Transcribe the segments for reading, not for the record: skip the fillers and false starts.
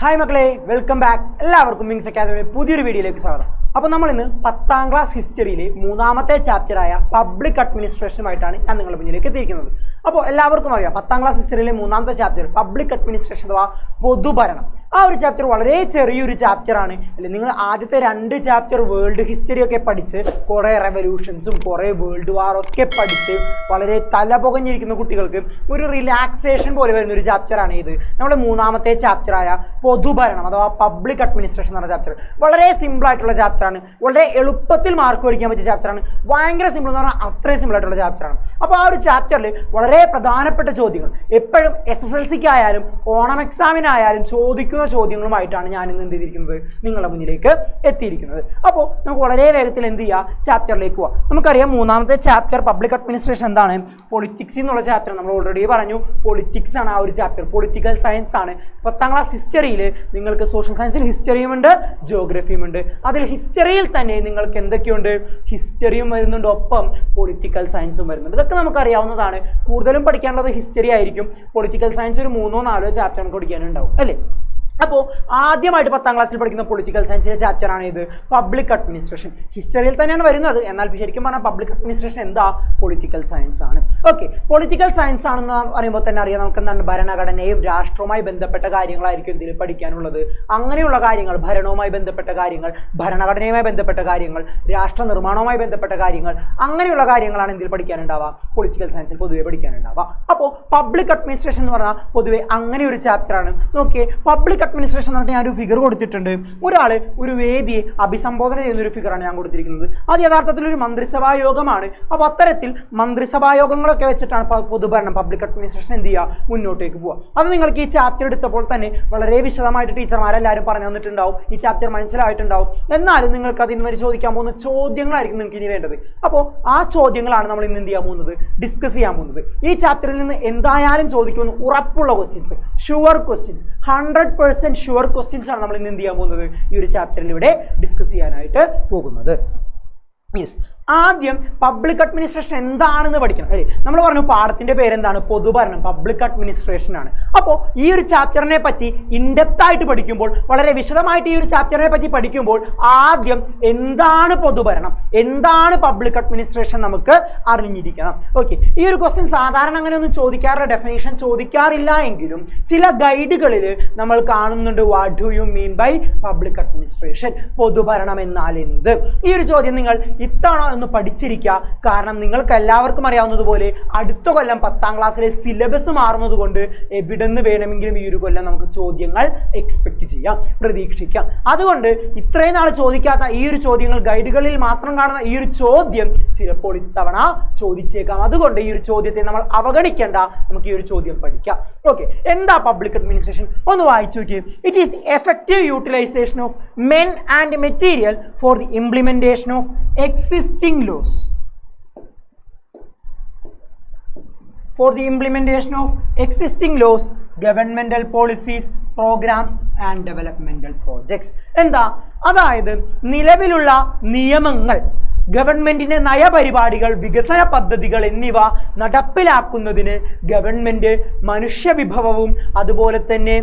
Hi മക്കളെ, welcome back. എല്ലാവർക്കും wings academy പുതിയൊരു വീഡിയോയിലേക്ക് സ്വാഗതം. അപ്പോൾ നമ്മൾ ഇന്ന് 10ാം ക്ലാസ് ഹിസ്റ്ററിയിലെ 3ാമത്തെ ചാപ്റ്ററായ പബ്ലിക് അഡ്മിനിസ്ട്രേഷനുമായിട്ടാണ് ഞാൻ നിങ്ങളുടെ മുന്നിലേക്ക് എത്തിയിരിക്കുന്നത്. അപ്പോൾ എല്ലാവർക്കും അറിയാം 10ാം ക്ലാസ് ഹിസ്റ്ററിയിലെ 3ാമത്തെ ചാപ്റ്റർ പബ്ലിക് അഡ്മിനിസ്ട്രേഷൻ അഥവാ പൊതുഭരണം. ആ ഒരു ചാപ്റ്റർ വളരെ ചെറിയൊരു ചാപ്റ്ററാണ് അല്ലേ. നിങ്ങൾ ആദ്യത്തെ 2 ചാപ്റ്റർ വേൾഡ് ഹിസ്റ്ററി ഒക്കെ പഠിച്ച് കുറേ റെവല്യൂഷൻസും കുറേ വേൾഡ് വാറൊക്കെ പഠിച്ച് വളരെ തലപുകഞ്ഞിരിക്കുന്ന കുട്ടികൾക്ക് ഒരു റിലാക്സേഷൻ പോലെ വരുന്ന ഒരു ചാപ്റ്ററാണ് ഇത്. നമ്മുടെ 3ാമത്തെ ചാപ്റ്ററായ പൊതുഭരണം അഥവാ പബ്ലിക് അഡ്മിനിസ്ട്രേഷൻ എന്ന ചാപ്റ്റർ വളരെ സിമ്പിൾ ആയിട്ടുള്ള ചാപ്റ്ററാണ്. വളരെ എളുപ്പത്തിൽ മാർക്ക് മേടിക്കാൻ പറ്റിയ ചാപ്റ്ററാണ്. ഭയങ്കര സിമ്പിൾ എന്ന് പറഞ്ഞാൽ അത്രയും സിമ്പിൾ ആയിട്ടുള്ള ചാപ്റ്ററാണ്. അപ്പോൾ ആ ഒരു ചാപ്റ്ററിൽ വളരെ പ്രധാനപ്പെട്ട ചോദ്യങ്ങൾ എപ്പോഴും SSLCക്ക് ആയാലും ഓണം എക്സാമിനായാലും ചോദിക്കുന്ന ചോദ്യങ്ങളുമായിട്ടാണ് ഞാൻ ഇന്ന് എന്ത് ചെയ്തിരിക്കുന്നത്, നിങ്ങളുടെ മുന്നിലേക്ക് എത്തിയിരിക്കുന്നത്. അപ്പോൾ നമുക്ക് വളരെ വേഗത്തിൽ എന്ത് ചെയ്യുക, ചാപ്റ്ററിലേക്ക് പോവാം. നമുക്കറിയാം 3ാമത്തെ ചാപ്റ്റർ പബ്ലിക് അഡ്മിനിസ്ട്രേഷൻ എന്താണ്, പൊളിറ്റിക്സ് എന്നുള്ള ചാപ്റ്റർ. നമ്മൾ ഓൾറെഡി പറഞ്ഞു പൊളിറ്റിക്സ് ആണ് ആ ഒരു ചാപ്റ്റർ. പൊളിറ്റിക്കൽ സയൻസ് ആണ്. 10ാം ക്ലാസ് ഹിസ്റ്ററിയിൽ നിങ്ങൾക്ക് സോഷ്യൽ സയൻസിൽ ഹിസ്റ്ററിയും ഉണ്ട്, ജോഗ്രഫിയും ഉണ്ട്. അതിൽ ഹിസ്റ്ററിയിൽ തന്നെ നിങ്ങൾക്ക് എന്തൊക്കെയുണ്ട്, ഹിസ്റ്ററിയും വരുന്നുണ്ട്, ഒപ്പം പൊളിറ്റിക്കൽ സയൻസും വരുന്നുണ്ട്. ഇതൊക്കെ നമുക്കറിയാവുന്നതാണ്. കൂടുതലും പഠിക്കാനുള്ളത് ഹിസ്റ്ററി ആയിരിക്കും. പൊളിറ്റിക്കൽ സയൻസ് ഒരു 3ഓ 4ഓ ചാപ്റ്റർ നമുക്ക് പഠിക്കാനുണ്ടാവും അല്ലേ. അപ്പോൾ ആദ്യമായിട്ട് 10ാം ക്ലാസ്സിൽ പഠിക്കുന്ന പൊളിറ്റിക്കൽ സയൻസിലെ ചാപ്റ്ററാണ് ഇത് പബ്ലിക് അഡ്മിനിസ്ട്രേഷൻ. ഹിസ്റ്ററിയിൽ തന്നെയാണ് വരുന്നത്, എന്നാൽ ശരിക്കും പറഞ്ഞാൽ പബ്ലിക് അഡ്മിനിസ്ട്രേഷൻ എന്താ, പൊളിറ്റിക്കൽ സയൻസ് ആണ്. ഓക്കെ, പൊളിറ്റിക്കൽ സയൻസ് ആണെന്ന് പറയുമ്പോൾ തന്നെ അറിയാം നമുക്ക് എന്താണ്, ഭരണഘടനയും രാഷ്ട്രവുമായി ബന്ധപ്പെട്ട കാര്യങ്ങളായിരിക്കും ഇതിൽ പഠിക്കാനുള്ളത്. അങ്ങനെയുള്ള കാര്യങ്ങൾ, ഭരണവുമായി ബന്ധപ്പെട്ട കാര്യങ്ങൾ, ഭരണഘടനയുമായി ബന്ധപ്പെട്ട കാര്യങ്ങൾ, രാഷ്ട്ര നിർമ്മാണവുമായി ബന്ധപ്പെട്ട കാര്യങ്ങൾ, അങ്ങനെയുള്ള കാര്യങ്ങളാണ് ഇതിൽ പഠിക്കാനുണ്ടാവുക, പൊളിറ്റിക്കൽ സയൻസിൽ പൊതുവെ പഠിക്കാനുണ്ടാവുക. അപ്പോൾ പബ്ലിക് അഡ്മിനിസ്ട്രേഷൻ എന്ന് പറഞ്ഞാൽ പൊതുവെ അങ്ങനെ ഒരു ചാപ്റ്ററാണ്. നോക്കിയേ, പബ്ലിക് അഡ്മിനിസ്ട്രേഷൻ എന്ന് പറഞ്ഞാൽ ഞാൻ ഒരു ഫിഗർ കൊടുത്തിട്ടുണ്ട്. ഒരാൾ ഒരു വേദിയെ അഭിസംബോധന ചെയ്യുന്ന ഒരു ഫിഗറാണ് ഞാൻ കൊടുത്തിരിക്കുന്നത്. അത് യഥാർത്ഥത്തിൽ ഒരു മന്ത്രിസഭാ യോഗമാണ്. അപ്പോൾ അത്തരത്തിൽ മന്ത്രിസഭാ യോഗങ്ങളൊക്കെ വെച്ചിട്ടാണ് പൊതുഭരണം പബ്ലിക് അഡ്മിനിസ്ട്രേഷൻ എന്ത് ചെയ്യുക, മുന്നോട്ടേക്ക് പോവുക. അത് നിങ്ങൾക്ക് ഈ ചാപ്റ്റർ എടുത്തപ്പോൾ തന്നെ വളരെ വിശദമായിട്ട് ടീച്ചർമാരെല്ലാവരും പറഞ്ഞു തന്നിട്ടുണ്ടാവും, ഈ ചാപ്റ്റർ മനസ്സിലായിട്ടുണ്ടാവും. എന്നാലും നിങ്ങൾക്ക് അതിന് വരെ ചോദിക്കാൻ പോകുന്ന ചോദ്യങ്ങളായിരിക്കും നിങ്ങൾക്ക് ഇനി വേണ്ടത്. അപ്പോൾ ആ ചോദ്യങ്ങളാണ് നമ്മൾ ഇന്ന് എന്ത് ചെയ്യാൻ പോകുന്നത്, ഡിസ്കസ് ചെയ്യാൻ പോകുന്നത്. ഈ ചാപ്റ്ററിൽ നിന്ന് എന്തായാലും ചോദിക്കുമെന്ന് ഉറപ്പുള്ള questions, sure questions, 100% sure questions ആണ് നമ്മൾ ഇന്ന് എന്ത് ചെയ്യാൻ പോകുന്നത്, ഈ ഒരു ചാപ്റ്ററിൽ ഇവിടെ ഡിസ്കസ് ചെയ്യാനായിട്ട് പോകുന്നത്. യെസ്, ആദ്യം പബ്ലിക് അഡ്മിനിസ്ട്രേഷൻ എന്താണെന്ന് പഠിക്കണം അല്ലേ. നമ്മൾ പറഞ്ഞു പാഠത്തിന്റെ പേരെന്താണ്, പൊതുഭരണം, പബ്ലിക് അഡ്മിനിസ്ട്രേഷൻ ആണ്. അപ്പോൾ ഈ ഒരു ചാപ്റ്ററിനെ പറ്റി ഇൻഡെപ്ത് ആയിട്ട് പഠിക്കുമ്പോൾ, വളരെ വിശദമായിട്ട് ഈ ഒരു ചാപ്റ്ററിനെ പറ്റി പഠിക്കുമ്പോൾ ആദ്യം എന്താണ് പൊതുഭരണം, എന്താണ് പബ്ലിക് അഡ്മിനിസ്ട്രേഷൻ നമുക്ക് അറിഞ്ഞിരിക്കണം. ഓക്കെ, ഈ ഒരു ക്വസ്റ്റ്യൻ സാധാരണ അങ്ങനെയൊന്നും ചോദിക്കാറില്ല, ഡെഫിനേഷൻ ചോദിക്കാറില്ല എങ്കിലും ചില ഗൈഡുകളിൽ നമ്മൾ കാണുന്നുണ്ട് what do you mean by public administration, പൊതുഭരണം എന്നാൽ എന്ത്. ഈ ഒരു ചോദ്യം നിങ്ങൾ ഇത്തവണ ഒന്ന് പഠിച്ചിരിക്കുക. കാരണം നിങ്ങൾക്ക് എല്ലാവർക്കും അറിയാവുന്നതുപോലെ അടുത്ത കൊല്ലം 10ാം ക്ലാസ്സിലെ സിലബസ് മാറുന്നത് കൊണ്ട് എവിടെ നിന്ന് വേണമെങ്കിലും ഈ ഒരു കൊല്ലം നമുക്ക് ചോദ്യങ്ങൾ എക്സ്പെക്ട് ചെയ്യാം, പ്രതീക്ഷിക്കാം. അതുകൊണ്ട് ഇത്രയും നാൾ ചോദിക്കാത്ത ഈ ഒരു ചോദ്യങ്ങൾ, ഗൈഡുകളിൽ മാത്രം കാണുന്ന ഈ ഒരു ചോദ്യം ചിലപ്പോൾ ഇത്തവണ ചോദിച്ചേക്കാം. അതുകൊണ്ട് ഈ ഒരു ചോദ്യത്തെ നമ്മൾ അവഗണിക്കേണ്ട, നമുക്ക് ഈ ഒരു ചോദ്യം പഠിക്കാം. ഓക്കെ, എന്താ പബ്ലിക് അഡ്മിനിസ്ട്രേഷൻ ഒന്ന് വായിച്ചു നോക്കി. It is effective utilisation of men and material for the implementation of existing laws, for the implementation of existing laws, governmental policies, programs and developmental projects. എന്താ, അതായത് നിലവിലുള്ള നിയമങ്ങൾ, ഗവൺമെന്റിന്റെ നയപരിപാടികൾ, വികസന പദ്ധതികൾ എന്നിവ നടപ്പിലാക്കുന്നതിന് ഗവൺമെന്റ് മനുഷ്യവിഭവവും അതുപോലെ തന്നെ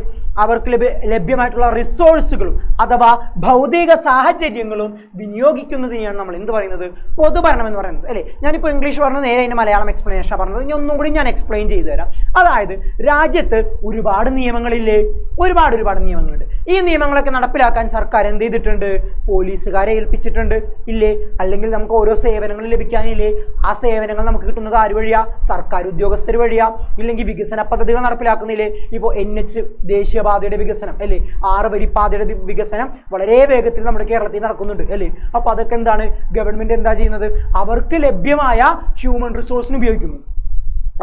അവർക്ക് ലഭ്യമായിട്ടുള്ള റിസോഴ്സുകളും അഥവാ ഭൗതിക സാഹചര്യങ്ങളും വിനിയോഗിക്കുന്നതിനെയാണ് നമ്മൾ എന്ത് പറയുന്നത്, പൊതുഭരണം എന്ന് പറയുന്നത് അല്ലേ. ഞാനിപ്പോൾ ഇംഗ്ലീഷ് പറഞ്ഞു, നേരെ അതിൻ്റെ മലയാളം എക്സ്പ്ലനേഷൻ പറഞ്ഞത്. ഇനി ഒന്നും കൂടി ഞാൻ എക്സ്പ്ലെയിൻ ചെയ്തു തരാം. അതായത് രാജ്യത്ത് ഒരുപാട് നിയമങ്ങളില്ലേ, ഒരുപാട് നിയമങ്ങളുണ്ട്. ഈ നിയമങ്ങളൊക്കെ നടപ്പിലാക്കാൻ സർക്കാർ എന്ത് ചെയ്തിട്ടുണ്ട്, പോലീസുകാരെ ഏൽപ്പിച്ചിട്ടുണ്ട് ഇല്ലേ. അല്ലെങ്കിൽ നമുക്ക് ഓരോ സേവനങ്ങൾ ലഭിക്കാനില്ലേ, ആ സേവനങ്ങൾ നമുക്ക് കിട്ടുന്നത് ആര് വഴിയാ, സർക്കാർ ഉദ്യോഗസ്ഥർ വഴിയാ. ഇല്ലെങ്കിൽ വികസന പദ്ധതികൾ നടപ്പിലാക്കുന്നില്ലേ. ഇപ്പോൾ NH ദേശീയപാതയുടെ വികസനം അല്ലേ, 6 വരിപ്പാതയുടെ വികസനം വളരെ വേഗത്തിൽ നമ്മുടെ കേരളത്തിൽ നടക്കുന്നുണ്ട് അല്ലേ. അപ്പോൾ അതൊക്കെ എന്താണ്, ഗവൺമെന്റ് എന്താ ചെയ്യുന്നത്, അവർക്ക് ലഭ്യമായ ഹ്യൂമൻ റിസോഴ്സിന് ഉപയോഗിക്കുന്നു.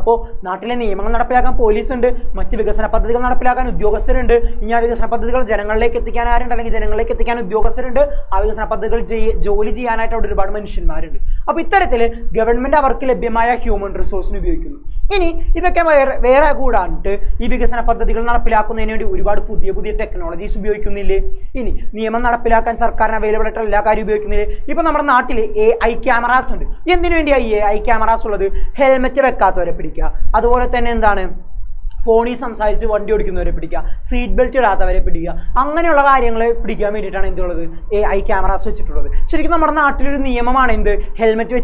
അപ്പോൾ നാട്ടിലെ നിയമങ്ങൾ നടപ്പിലാക്കാൻ പോലീസ് ഉണ്ട്, മറ്റ് വികസന പദ്ധതികൾ നടപ്പിലാക്കാൻ ഉദ്യോഗസ്ഥരുണ്ട്. ഇനി ആ വികസന പദ്ധതികൾ ജനങ്ങളിലേക്ക് എത്തിക്കാൻ ആരുണ്ട്, അല്ലെങ്കിൽ ജനങ്ങളിലേക്ക് എത്തിക്കാൻ ഉദ്യോഗസ്ഥരുണ്ട്. ആ വികസന പദ്ധതികൾ ജോലി ചെയ്യാനായിട്ട് അവിടെ ഒരുപാട് മനുഷ്യന്മാരുണ്ട്. അപ്പോൾ ഇത്തരത്തിൽ ഗവൺമെന്റ് അവർക്ക് ലഭ്യമായ ഹ്യൂമൻ റിസോഴ്സിന് ഉപയോഗിക്കുന്നു. ഇനി ഇതൊക്കെ വേറെ കൂടാണ്ട് ഈ വികസന പദ്ധതികൾ നടപ്പിലാക്കുന്നതിന് വേണ്ടി ഒരുപാട് പുതിയ ടെക്നോളജീസ് ഉപയോഗിക്കുന്നില്ലേ. ഇനി നിയമം നടപ്പിലാക്കാൻ സർക്കാരിന് അവൈലബിൾ ആയിട്ടുള്ള എല്ലാ കാര്യവും ഉപയോഗിക്കുന്നില്ലേ. ഇപ്പൊ നമ്മുടെ നാട്ടിൽ AI ക്യാമറാസ് ഉണ്ട്. എന്തിനു വേണ്ടിയാണ് AI ക്യാമറാസ് ഉള്ളത്, ഹെൽമെറ്റ് വെക്കാത്തവരെ പിടിക്കുക, അതുപോലെ തന്നെ എന്താണ് ഫോണിൽ സംസാരിച്ച് വണ്ടി ഓടിക്കുന്നവരെ പിടിക്കുക, സീറ്റ് ബെൽറ്റ് ഇടാത്തവരെ പിടിക്കുക, അങ്ങനെയുള്ള കാര്യങ്ങൾ പിടിക്കാൻ വേണ്ടിയിട്ടാണ് എന്തുള്ളത് AI ക്യാമറാസ് വെച്ചിട്ടുള്ളത്. ശരിക്കും നമ്മുടെ നാട്ടിലൊരു നിയമമാണ് എന്ത്, ഹെൽമെറ്റ്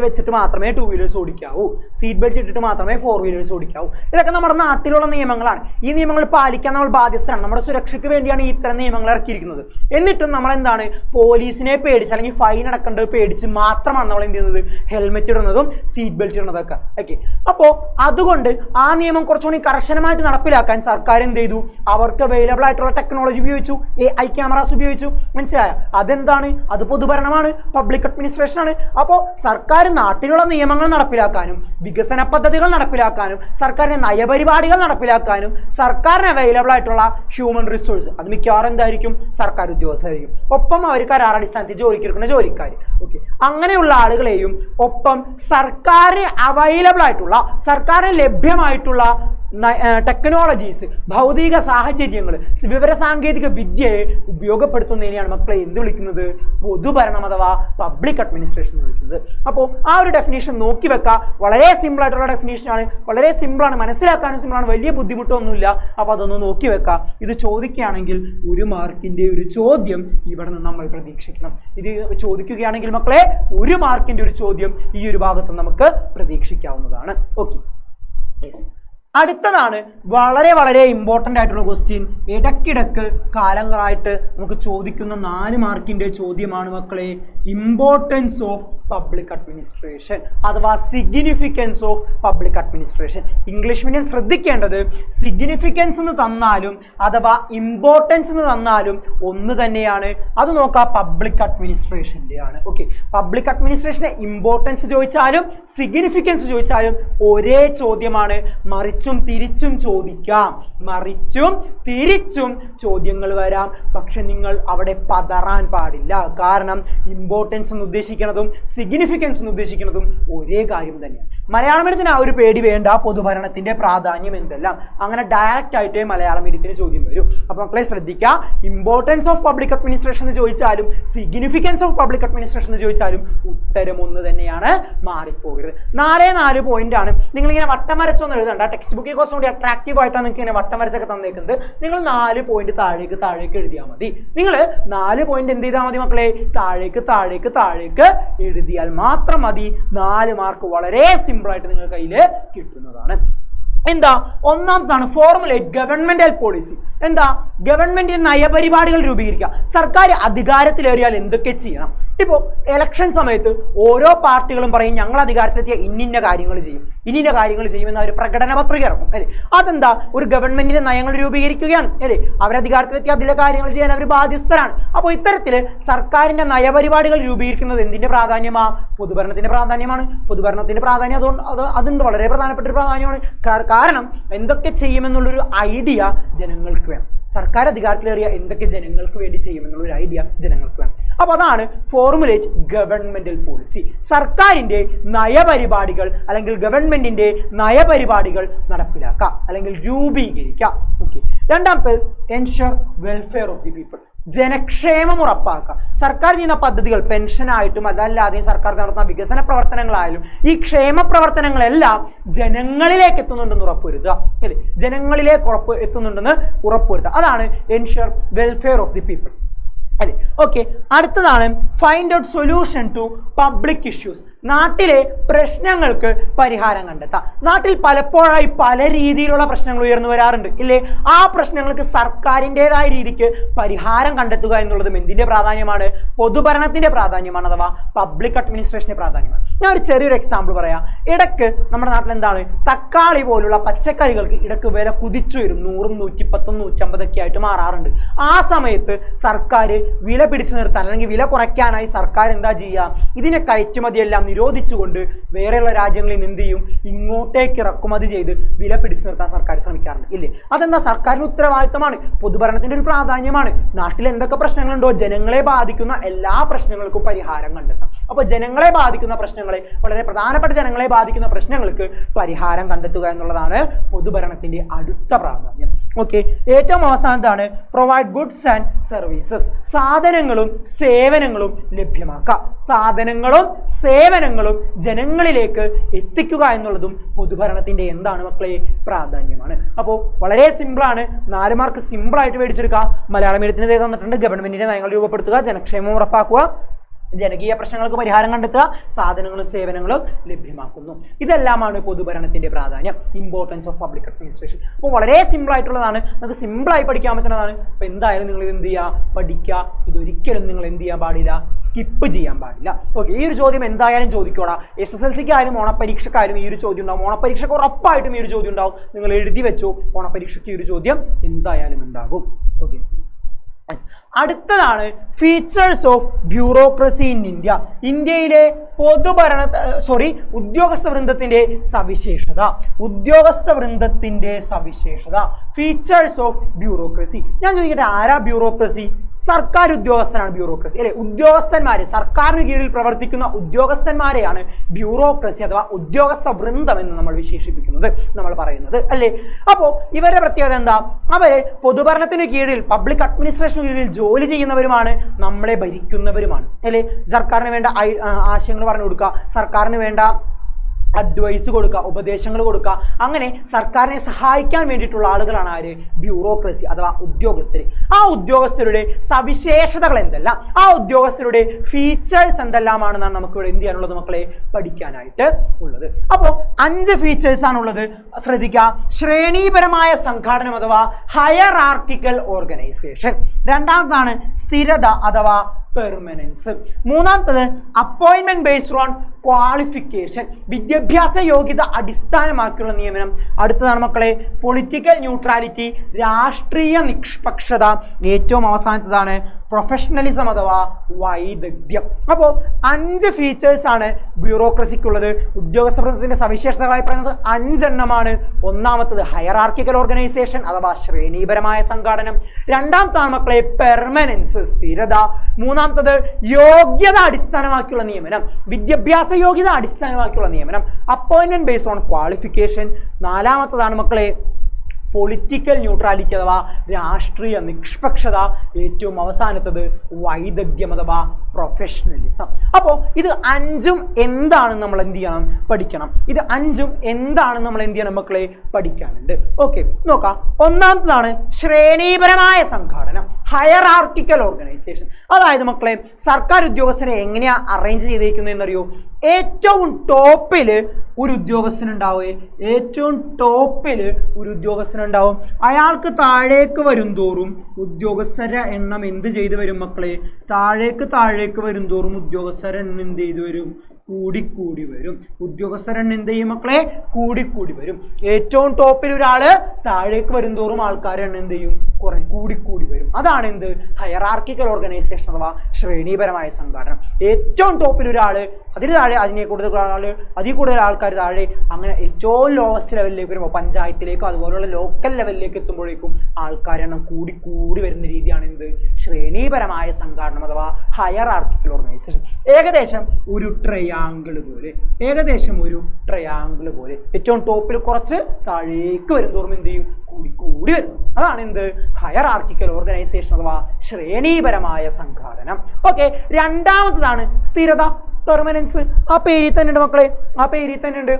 വെച്ചിട്ട് മാത്രമേ 2 വീലേഴ്സ് ഓടിക്കാവൂ, സീറ്റ് ബെൽറ്റ് ഇട്ടിട്ട് മാത്രമേ 4 വീലേഴ്സ് ഓടിക്കാവൂ. ഇതൊക്കെ നമ്മുടെ നാട്ടിലുള്ള നിയമങ്ങളാണ്. ഈ നിയമങ്ങൾ പാലിക്കാൻ നമ്മൾ ബാധ്യസ്ഥരാണ്. നമ്മുടെ സുരക്ഷയ്ക്ക് വേണ്ടിയാണ് ഈ ഇത്തരം നിയമങ്ങൾ ഇറക്കിയിരിക്കുന്നത്. എന്നിട്ടും നമ്മൾ എന്താണ്, പോലീസിനെ പേടിച്ച് അല്ലെങ്കിൽ ഫൈൻ അടക്കേണ്ടത് പേടിച്ച് മാത്രമാണ് നമ്മൾ എന്ത് ചെയ്യുന്നത്, ഹെൽമെറ്റ് ഇടുന്നതും സീറ്റ് ബെൽറ്റ് ഇടുന്നതൊക്കെ. ഓക്കെ, അപ്പോൾ അതുകൊണ്ട് ആ നിയമം കുറച്ചുകൂടി കർശനമായിട്ട് നടപ്പിലാക്കാൻ സർക്കാർ എന്ത് ചെയ്തു, അവർക്ക് അവൈലബിൾ ആയിട്ടുള്ള ടെക്നോളജി ഉപയോഗിച്ചു, AI ക്യാമറാസ് ഉപയോഗിച്ചു. മനസ്സിലായോ? അതെന്താണ്, അത് പൊതുഭരണമാണ്, പബ്ലിക് അഡ്മിനിസ്ട്രേഷൻ ആണ്. അപ്പോൾ സർക്കാർ നാട്ടിലുള്ള നിയമങ്ങൾ നടപ്പിലാക്കാനും വികസന പദ്ധതികൾ നടപ്പിലാക്കാനും സർക്കാരിന്റെ നയപരിപാടികൾ നടപ്പിലാക്കാനും സർക്കാരിന് അവൈലബിൾ ആയിട്ടുള്ള ഹ്യൂമൻ റിസോഴ്സ് അത് മിക്കവാറും എന്തായിരിക്കും, സർക്കാർ ഉദ്യോഗസ്ഥരായിരിക്കും. ഒപ്പം അവർ കരാറടിസ്ഥാനത്തിൽ ജോലിക്കെടുക്കുന്ന ജോലിക്കാർ. ഓക്കെ, അങ്ങനെയുള്ള ആളുകളെയും ഒപ്പം സർക്കാരിന് അവൈലബിൾ ആയിട്ടുള്ള, സർക്കാരിന് ലഭ്യമായിട്ടുള്ള ടെക്നോളജീസ്, ഭൗതിക സാഹചര്യങ്ങൾ, വിവരസാങ്കേതിക വിദ്യയെ ഉപയോഗപ്പെടുത്തുന്നതിനെയാണ് മക്കളെ എന്ത് വിളിക്കുന്നത്, പൊതുഭരണം അഥവാ പബ്ലിക് അഡ്മിനിസ്ട്രേഷൻ എന്ന് വിളിക്കുന്നത്. അപ്പോൾ ആ ഒരു ഡെഫിനേഷൻ നോക്കി വെക്കുക. വളരെ സിമ്പിൾ ആയിട്ടുള്ള ഡെഫിനേഷനാണ്, വളരെ സിമ്പിളാണ്, മനസ്സിലാക്കാനും സിമ്പിളാണ്, വലിയ ബുദ്ധിമുട്ടൊന്നുമില്ല. അപ്പോൾ അതൊന്ന് നോക്കി വെക്കുക. ഇത് ചോദിക്കുകയാണെങ്കിൽ 1 മാർക്കിന്റെ ഒരു ചോദ്യം ഇവിടെ നിന്ന് നമ്മൾ പ്രതീക്ഷിക്കണം. ഇത് ചോദിക്കുകയാണെങ്കിൽ മക്കളെ 1 മാർക്കിന്റെ ഒരു ചോദ്യം ഈ ഒരു ഭാഗത്ത് നമുക്ക് പ്രതീക്ഷിക്കാവുന്നതാണ്. ഓക്കെ, അടുത്തതാണ് വളരെ വളരെ ഇമ്പോർട്ടൻ്റ് ആയിട്ടുള്ള ക്വസ്റ്റ്യൻ. ഇടയ്ക്കിടയ്ക്ക് കാലങ്ങളായിട്ട് നമുക്ക് ചോദിക്കുന്ന 4 മാർക്കിന്റെ ചോദ്യമാണ് മക്കളെ, ഇമ്പോർട്ടൻസ് ഓഫ് പബ്ലിക് അഡ്മിനിസ്ട്രേഷൻ അഥവാ significance of public administration. English medium ശ്രദ്ധിക്കേണ്ടത് സിഗ്നിഫിക്കൻസ് എന്ന് തന്നാലും അഥവാ ഇമ്പോർട്ടൻസ് എന്ന് തന്നാലും ഒന്ന് തന്നെയാണ്. അത് നോക്കാം, പബ്ലിക് അഡ്മിനിസ്ട്രേഷൻ്റെ ആണ്. ഓക്കെ, പബ്ലിക് അഡ്മിനിസ്ട്രേഷന്റെ ഇമ്പോർട്ടൻസ് ചോദിച്ചാലും സിഗ്നിഫിക്കൻസ് ചോദിച്ചാലും ഒരേ ചോദ്യമാണ്. മറിച്ചും തിരിച്ചും ചോദിക്കാം, മറിച്ചും തിരിച്ചും ചോദ്യങ്ങൾ വരാം. പക്ഷെ നിങ്ങൾ അവിടെ പതറാൻ പാടില്ല. കാരണം ഇമ്പോർട്ടൻസ് എന്ന് ഉദ്ദേശിക്കുന്നതും സിഗ്നിഫിക്കൻസ് എന്ന് ഉദ്ദേശിക്കുന്നതും ഒരേ കാര്യം തന്നെയാണ്. മലയാളം മീഡിയത്തിന് ആ ഒരു പേടി വേണ്ട, പൊതുഭരണത്തിന്റെ പ്രാധാന്യം എന്തെല്ലാം, അങ്ങനെ ഡയറക്റ്റ് ആയിട്ട് മലയാളം മീഡിയത്തിന് ചോദ്യം വരും. അപ്പോൾ മക്കളെ ശ്രദ്ധിക്കുക, ഇമ്പോർട്ടൻസ് ഓഫ് പബ്ലിക് അഡ്മിനിസ്ട്രേഷൻ എന്ന് ചോദിച്ചാലും സിഗ്നിഫിക്കൻസ് ഓഫ് പബ്ലിക് അഡ്മിനിസ്ട്രേഷൻ എന്ന് ചോദിച്ചാലും ഉത്തരം ഒന്ന് തന്നെയാണ്, മാറിപ്പോകരുത്. 4 പോയിന്റ് ആണ്. നിങ്ങളിങ്ങനെ വട്ടം വരച്ചൊന്നും എഴുതണ്ട, ടെക്സ്റ്റ് ബുക്കിൽ കുറച്ചുകൂടി അട്രാക്റ്റീവ് ആയിട്ടാണ് നിങ്ങൾക്ക് ഇങ്ങനെ വട്ടം വരച്ചൊക്കെ തന്നേക്കുന്നത്. നിങ്ങൾ 4 പോയിന്റ് താഴേക്ക് എഴുതിയാൽ മതി. നിങ്ങൾ 4 പോയിന്റ് എന്ത് ചെയ്താൽ മതി മക്കളെ, താഴേക്ക് എഴുതിയാൽ മാത്രം മതി. 4 മാർക്ക് വളരെ സിമ്പിൾ ആയിട്ട് നിങ്ങളുടെ കയ്യിൽ കിട്ടുന്നതാണ്. എന്താ ഒന്നാമതാണ് ഫോർമുലേറ്റ് ഗവൺമെന്റൽ പോളിസി. എന്താ ഗവൺമെന്റിന്റെ നയപരിപാടികൾ രൂപീകരിക്കുക. സർക്കാർ അധികാരത്തിലേറിയാൽ എന്തൊക്കെ ചെയ്യണം. ഇപ്പോൾ ഇലക്ഷൻ സമയത്ത് ഓരോ പാർട്ടികളും പറയും ഞങ്ങൾ അധികാരത്തിലെത്തിയ ഇന്നിന്ന കാര്യങ്ങൾ ചെയ്യുമെന്ന ഒരു പ്രകടന പത്രിക ഇറക്കും അല്ലേ. അതെന്താ ഒരു ഗവൺമെന്റിന്റെ നയങ്ങൾ രൂപീകരിക്കുകയാണ് അല്ലേ. അവർ അതിലെ കാര്യങ്ങൾ ചെയ്യാൻ അവർ ബാധ്യസ്ഥരാണ്. അപ്പോൾ ഇത്തരത്തില് സർക്കാരിന്റെ നയപരിപാടികൾ രൂപീകരിക്കുന്നത് എന്തിന്റെ പ്രാധാന്യമാ, പൊതുഭരണത്തിന്റെ പ്രാധാന്യമാണ്. പൊതുഭരണത്തിന്റെ പ്രാധാന്യം അതുണ്ട്, വളരെ പ്രധാനപ്പെട്ട ഒരു പ്രാധാന്യമാണ്. കാരണം എന്തൊക്കെ ചെയ്യുമെന്നുള്ളൊരു ഐഡിയ ജനങ്ങൾക്ക് വേണം. സർക്കാർ അധികാരത്തിലേറിയ എന്തൊക്കെ ജനങ്ങൾക്ക് വേണ്ടി ചെയ്യുമെന്നുള്ളൊരു ഐഡിയ ജനങ്ങൾക്ക് വേണം. അപ്പോൾ അതാണ് ഫോർമുലേറ്റ് ഗവൺമെന്റൽ പോളിസി. സർക്കാരിന്റെ നയപരിപാടികൾ അല്ലെങ്കിൽ ഗവൺമെന്റിന്റെ നയപരിപാടികൾ നടപ്പിലാക്കുക അല്ലെങ്കിൽ രൂപീകരിക്കുക. ഓക്കെ, രണ്ടാമത്തെ ensure welfare of the people, ജനക്ഷേമം ഉറപ്പാക്കുക. സർക്കാർ ചെയ്യുന്ന പദ്ധതികൾ പെൻഷനായിട്ടും അതല്ലാതെയും സർക്കാർ നടത്തുന്ന വികസന പ്രവർത്തനങ്ങളായാലും ഈ ക്ഷേമ പ്രവർത്തനങ്ങളെല്ലാം ജനങ്ങളിലേക്ക് എത്തുന്നുണ്ടെന്ന് ഉറപ്പുവരുത്തുക അല്ലേ. ജനങ്ങളിലേക്ക് എത്തുന്നുണ്ടെന്ന് ഉറപ്പുവരുത്തുക. അതാണ് ensure welfare of the people അല്ലേ. ഓക്കെ, അടുത്തതാണ് find out solution to public issues. നാട്ടിലെ പ്രശ്നങ്ങൾക്ക് പരിഹാരം കണ്ടെത്താം. നാട്ടിൽ പലപ്പോഴായി പല രീതിയിലുള്ള പ്രശ്നങ്ങൾ ഉയർന്നു വരാറുണ്ട് ഇല്ലേ. ആ പ്രശ്നങ്ങൾക്ക് സർക്കാരിൻ്റെതായ രീതിക്ക് പരിഹാരം കണ്ടെത്തുക എന്നുള്ളതും എന്തിന്റെ പ്രാധാന്യമാണ്, പൊതുഭരണത്തിന്റെ പ്രാധാന്യമാണ് അഥവാ പബ്ലിക് അഡ്മിനിസ്ട്രേഷന്റെ പ്രാധാന്യമാണ്. ഞാൻ ഒരു ചെറിയൊരു എക്സാമ്പിൾ പറയാം. ഇടയ്ക്ക് നമ്മുടെ നാട്ടിൽ എന്താണ്, തക്കാളി പോലുള്ള പച്ചക്കറികൾക്ക് ഇടയ്ക്ക് വില കുതിച്ചു വരും. 100, 110, 150 ആയിട്ട് മാറാറുണ്ട്. ആ സമയത്ത് സർക്കാർ വില പിടിച്ചു നിർത്താൻ അല്ലെങ്കിൽ വില കുറയ്ക്കാനായി സർക്കാർ എന്താ ചെയ്യുക, ഇതിനെ കയറ്റുമതിയെല്ലാം നിരോധിച്ചുകൊണ്ട് വേറെയുള്ള രാജ്യങ്ങളിൽ നിന്ന് എന്ത് ചെയ്യും, ഇങ്ങോട്ടേക്ക് ഇറക്കുമതി ചെയ്ത് വില പിടിച്ചു നിർത്താൻ സർക്കാർ ശ്രമിക്കാറുണ്ട് ഇല്ലേ. അതെന്താ സർക്കാരിന് ഉത്തരവാദിത്തമാണ്, പൊതുഭരണത്തിന്റെ ഒരു പ്രാധാന്യമാണ്. നാട്ടിൽ എന്തൊക്കെ പ്രശ്നങ്ങളുണ്ടോ ജനങ്ങളെ ബാധിക്കുന്ന എല്ലാ പ്രശ്നങ്ങൾക്കും പരിഹാരം കണ്ടെത്താം. അപ്പോൾ ജനങ്ങളെ ബാധിക്കുന്ന പ്രശ്നങ്ങളെ, വളരെ പ്രധാനപ്പെട്ട ജനങ്ങളെ ബാധിക്കുന്ന പ്രശ്നങ്ങൾക്ക് പരിഹാരം കണ്ടെത്തുക എന്നുള്ളതാണ് പൊതുഭരണത്തിന്റെ അടുത്ത പ്രാധാന്യം. ഓക്കെ, ഏറ്റവും അവസാനത്താണ് പ്രൊവൈഡ് ഗുഡ്സ് ആൻഡ് സർവീസസ്. സാധനങ്ങളും സേവനങ്ങളും ലഭ്യമാക്കുക. സാധനങ്ങളും സേവനങ്ങളും ജനങ്ങളിലേക്ക് എത്തിക്കുക എന്നുള്ളതും പൊതുഭരണത്തിന്റെ എന്താണ് മക്കളെ? പ്രാധാന്യമാണ്. അപ്പോൾ വളരെ സിമ്പിളാണ്. 4 മാർക്ക് സിമ്പിളായിട്ട് മേടിച്ചെടുക്കുക. മലയാളം മീഡിയത്തിന് തന്നിട്ടുണ്ട്. ഗവൺമെന്റിന്റെ നയങ്ങൾ രൂപപ്പെടുത്തുക, ജനക്ഷേമം ഉറപ്പാക്കുക, ജനകീയ പ്രശ്നങ്ങൾക്ക് പരിഹാരം കണ്ടെത്തുക, സാധനങ്ങളും സേവനങ്ങളും ലഭ്യമാക്കുന്നു. ഇതെല്ലാമാണ് പൊതുഭരണത്തിന്റെ പ്രാധാന്യം, ഇമ്പോർട്ടൻസ് ഓഫ് പബ്ലിക് അഡ്മിനിസ്ട്രേഷൻ. അപ്പോൾ വളരെ സിമ്പിൾ ആയിട്ടുള്ളതാണ്, നമുക്ക് സിമ്പിളായി പഠിക്കാൻ പറ്റുന്നതാണ്. അപ്പോൾ എന്തായാലും നിങ്ങൾ ഇത് എന്ത് ചെയ്യുക? പഠിക്കുക. ഇതൊരിക്കലും നിങ്ങൾ എന്ത് ചെയ്യാൻ പാടില്ല? സ്കിപ്പ് ചെയ്യാൻ പാടില്ല. ഓക്കെ, ഈ ഒരു ചോദ്യം എന്തായാലും ചോദിക്കോടാ. SSLCക്കായാലും ഓണപരീക്ഷക്കായാലും ഈ ഒരു ചോദ്യം ഉണ്ടാവും. ഓണപരീക്ഷയ്ക്ക് ഉറപ്പായിട്ടും ഈ ഒരു ചോദ്യം ഉണ്ടാവും. നിങ്ങൾ എഴുതി വെച്ചു, ഓണപരീക്ഷയ്ക്ക് ഈ ഒരു ചോദ്യം എന്തായാലും ഉണ്ടാകും. ഓക്കെ, അടുത്തതാണ് features of bureaucracy in India. ഇന്ത്യയിലെ ഉദ്യോഗസ്ഥ വൃന്ദത്തിന്റെ സവിശേഷത. ഉദ്യോഗസ്ഥ വൃന്ദത്തിന്റെ സവിശേഷത, ഫീച്ചേഴ്സ് ഓഫ് ബ്യൂറോക്രസി. ഞാൻ ചോദിക്കട്ടെ, ആരാ ബ്യൂറോക്രസി? സർക്കാർ ഉദ്യോഗസ്ഥനാണ് ബ്യൂറോക്രസി അല്ലെ? ഉദ്യോഗസ്ഥന്മാരെ, സർക്കാരിന് കീഴിൽ പ്രവർത്തിക്കുന്ന ഉദ്യോഗസ്ഥന്മാരെയാണ് ബ്യൂറോക്രസി അഥവാ ഉദ്യോഗസ്ഥ വൃന്ദം എന്ന് നമ്മൾ വിശേഷിപ്പിക്കുന്നത്, നമ്മൾ പറയുന്നത് അല്ലേ? അപ്പോൾ ഇവരുടെ പ്രത്യേകത എന്താ? അവര് പൊതുഭരണത്തിന് കീഴിൽ, പബ്ലിക് അഡ്മിനിസ്ട്രേഷന് കീഴിൽ ജോലി ചെയ്യുന്നവരുമാണ്, നമ്മളെ ഭരിക്കുന്നവരുമാണ് അല്ലേ? സർക്കാരിന് വേണ്ട ആശയങ്ങൾ പറഞ്ഞു കൊടുക്കുക, സർക്കാരിന് വേണ്ട അഡ്വൈസ് കൊടുക്കുക, ഉപദേശങ്ങൾ കൊടുക്കുക, അങ്ങനെ സർക്കാരിനെ സഹായിക്കാൻ വേണ്ടിയിട്ടുള്ള ആളുകളാണ് ആര്? ബ്യൂറോക്രസി അഥവാ ഉദ്യോഗസ്ഥർ. ആ ഉദ്യോഗസ്ഥരുടെ സവിശേഷതകൾ എന്തെല്ലാം, ആ ഉദ്യോഗസ്ഥരുടെ ഫീച്ചേഴ്സ് എന്തെല്ലാമാണെന്നാണ് നമുക്ക് ഇവിടെ എന്ത് ചെയ്യാനുള്ളത് മക്കളെ? പഠിക്കാനായിട്ട് ഉള്ളത്. അപ്പോൾ 5 ഫീച്ചേഴ്സ് ആണുള്ളത്. ശ്രദ്ധിക്കുക. ശ്രേണീപരമായ സംഘാടനം അഥവാ ഹയറാർക്കിക്കൽ ഓർഗനൈസേഷൻ. രണ്ടാമതാണ് സ്ഥിരത അഥവാ പെർമനൻസ്. മൂന്നാമത്തത് അപ്പോയിന്റ്മെന്റ് ബേസ്ഡ് ഓൺ ക്വാളിഫിക്കേഷൻ, വിദ്യാഭ്യാസ യോഗ്യത അടിസ്ഥാനമാക്കിയുള്ള നിയമനം. അടുത്തതാണ് മക്കളെ പൊളിറ്റിക്കൽ ന്യൂട്രാലിറ്റി, രാഷ്ട്രീയ നിഷ്പക്ഷത. ഏറ്റവും അവസാനത്തതാണ് പ്രൊഫഷണലിസം അഥവാ വൈദഗ്ധ്യം. അപ്പോൾ 5 ഫീച്ചേഴ്സ് ആണ് ബ്യൂറോക്രസിക്കുള്ളത്. ഉദ്യോഗസ്ഥ വൃന്ദത്തിന്റെ സവിശേഷതകളായി പറയുന്നത് 5 എണ്ണമാണ്. ഒന്നാമത്തത് ഹയറാർക്കിക്കൽ ഓർഗനൈസേഷൻ അഥവാ ശ്രേണീപരമായ സംഘാടനം. രണ്ടാമത്താണ് മക്കളെ പെർമനൻസ്, സ്ഥിരത. മൂന്നാമത്തത് യോഗ്യത അടിസ്ഥാനമാക്കിയുള്ള നിയമനം, വിദ്യാഭ്യാസ യോഗ്യത അടിസ്ഥാനമാക്കിയുള്ള നിയമനം, അപ്പോയിന്റ്മെന്റ് ബേസ്ഡ് ഓൺ ക്വാളിഫിക്കേഷൻ. നാലാമത്തതാണ് മക്കളെ പൊളിറ്റിക്കൽ ന്യൂട്രാലിറ്റി അഥവാ രാഷ്ട്രീയ നിഷ്പക്ഷത. ഏറ്റവും അവസാനത്തത് വൈദഗ്ധ്യം അഥവാ പ്രൊഫഷണലിസം. അപ്പോൾ ഇത് 5ഉം എന്താണെന്ന് നമ്മൾ എന്ത് ചെയ്യണം? പഠിക്കണം. ഇത് 5ഉം എന്താണെന്ന് നമ്മൾ എന്ത് ചെയ്യണം മക്കളെ? പഠിക്കാനുണ്ട്. ഓക്കെ, നോക്കാം. ഒന്നാമത്തതാണ് ശ്രേണീപരമായ സംഘാടനം, ഹയറാർക്കിക്കൽ ഓർഗനൈസേഷൻ. അതായത് മക്കളെ സർക്കാർ ഉദ്യോഗസ്ഥരെ എങ്ങനെയാ അറേഞ്ച് ചെയ്തിരിക്കുന്നത് എന്നറിയോ? ഏറ്റവും ടോപ്പിൽ ഒരു ഉദ്യോഗസ്ഥനുണ്ടാവുകയെ, ഏറ്റവും ടോപ്പിൽ ഒരു ഉദ്യോഗസ്ഥനുണ്ടാവും. അയാൾക്ക് താഴേക്ക് വരും തോറും ഉദ്യോഗസ്ഥരുടെ എണ്ണം എന്ത് ചെയ്തു വരും മക്കളെ? താഴേക്ക് വരും തോറും ഉദ്യോഗസ്ഥരുടെ എണ്ണം എന്ത് ചെയ്തു വരും? കൂടിക്കൂടി വരും. ഉദ്യോഗസ്ഥരുടെ എണ്ണം എന്ത് ചെയ്യും മക്കളെ? കൂടിക്കൂടി വരും. ഏറ്റവും ടോപ്പിൽ ഒരാള് താഴേക്ക് വരും തോറും ആൾക്കാരുടെ എണ്ണം എന്ത് ചെയ്യും? കൂടിക്കൂടി വരും. അതാണ് എന്ത്? ഹയറാർക്കിക്കൽ ഓർഗനൈസേഷൻ അഥവാ ശ്രേണീപരമായ സംഘാടനം. ഏറ്റവും ടോപ്പിൽ ഒരാള്, അതിന് താഴെ അതിനെ കൂടുതൽ ആള്, അതിൽ കൂടുതൽ ആൾക്കാർ താഴെ, അങ്ങനെ ഏറ്റവും ലോവസ്റ്റ് ലെവലിലേക്ക് വരുമ്പോൾ പഞ്ചായത്തിലേക്കും അതുപോലുള്ള ലോക്കൽ ലെവലിലേക്ക് എത്തുമ്പോഴേക്കും ആൾക്കാരെണ്ണം കൂടിക്കൂടി വരുന്ന രീതിയാണ് എന്ത്? ശ്രേണീപരമായ സംഘാടനം അഥവാ ഹയറാർക്കിക്കൽ ഓർഗനൈസേഷൻ. ഏകദേശം ഒരു ട്രയാങ്കിൾ പോലെ ഏറ്റവും ടോപ്പിൽ കുറച്ച് താഴേക്ക് വരും തോറും എന്ത് ചെയ്യും? കൂടി വരുന്നു. അതാണ് എന്ത്? ഹയറാർക്കിക്കൽ ഓർഗനൈസേഷൻ അഥവാ ശ്രേണീപരമായ സംഘാടനം. ഓക്കെ, രണ്ടാമത്തതാണ് സ്ഥിരത, പെർമനൻസ്. ആ പേരിൽ തന്നെ ഉണ്ട് മക്കളെ, ആ പേരിൽ തന്നെ ഉണ്ട്.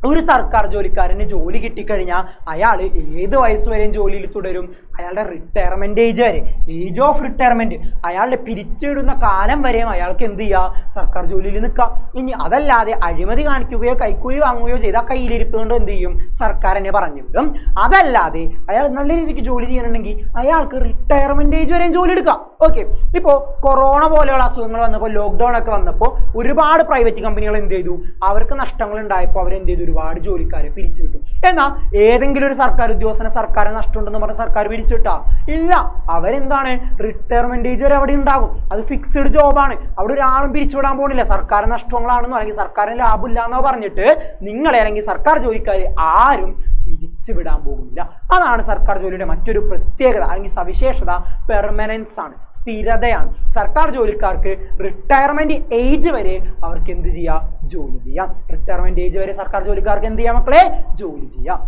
ഒരു സർക്കാർ ജോലിക്കാരന് ജോലി കിട്ടിക്കഴിഞ്ഞാൽ അയാൾ ഏത് വയസ്സ് വരെയും ജോലിയിൽ തുടരും? അയാളുടെ റിട്ടയർമെന്റ് ഏജ് വരെ, ഏജ് ഓഫ് റിട്ടയർമെന്റ്, അയാളുടെ പിരിച്ചിടുന്ന കാലം വരെയും അയാൾക്ക് എന്ത് ചെയ്യുക? സർക്കാർ ജോലിയിൽ നിൽക്കാം. ഇനി അതല്ലാതെ അഴിമതി കാണിക്കുകയോ കൈക്കൂലി വാങ്ങുകയോ ചെയ്താൽ കയ്യിലിരിപ്പ് കൊണ്ട് എന്ത് ചെയ്യും? സർക്കാർ എന്നെ പറഞ്ഞു വിടും. അതല്ലാതെ അയാൾ നല്ല രീതിക്ക് ജോലി ചെയ്യാനുണ്ടെങ്കിൽ അയാൾക്ക് റിട്ടയർമെന്റ് ഏജ് വരെയും ജോലി എടുക്കാം. ഓക്കെ, ഇപ്പോൾ കൊറോണ പോലെയുള്ള അസുഖങ്ങൾ വന്നപ്പോൾ, ലോക്ക്ഡൗൺ ഒക്കെ വന്നപ്പോൾ ഒരുപാട് പ്രൈവറ്റ് കമ്പനികൾ എന്ത് ചെയ്തു? അവർക്ക് നഷ്ടങ്ങൾ ഉണ്ടായപ്പോൾ അവരെന്ത് ചെയ്തു? ഒരുപാട് ജോലിക്കാരെ പിരിച്ചു വിട്ടു. എന്നാൽ ഏതെങ്കിലും ഒരു സർക്കാർ ഉദ്യോഗസ്ഥനെ സർക്കാർ നഷ്ടമുണ്ടെന്ന് പറഞ്ഞ സർക്കാർ പിരിച്ചു വിട്ടാ? ഇല്ല. അവരെന്താണ്? റിട്ടയർമെന്റ് ഏജ് വരെ അവിടെ ഉണ്ടാകും. അത് ഫിക്സ്ഡ് ജോബാണ്. അവിടെ ഒരാളും പിരിച്ചുവിടാൻ പോകുന്നില്ല. സർക്കാർ നഷ്ടങ്ങളാണെന്നോ അല്ലെങ്കിൽ സർക്കാരിന് ലാഭമില്ല എന്നോ പറഞ്ഞിട്ട് നിങ്ങളെ അല്ലെങ്കിൽ സർക്കാർ ജോലിക്കാരെ ആരും പിരിച്ചുവിടാൻ പോകുന്നില്ല. അതാണ് സർക്കാർ ജോലിയുടെ മറ്റൊരു പ്രത്യേകത അല്ലെങ്കിൽ സവിശേഷത. പെർമനൻസ് ആണ്, സ്ഥിരതയാണ്. സർക്കാർ ജോലിക്കാർക്ക് റിട്ടയർമെന്റ് ഏജ് വരെ അവർക്ക് എന്ത് ചെയ്യാം? ജോലി ചെയ്യാം. റിട്ടയർമെന്റ് ഏജ് വരെ സർക്കാർ ജോലിക്കാർക്ക് എന്ത് ചെയ്യാം മക്കളെ? ജോലി ചെയ്യാം.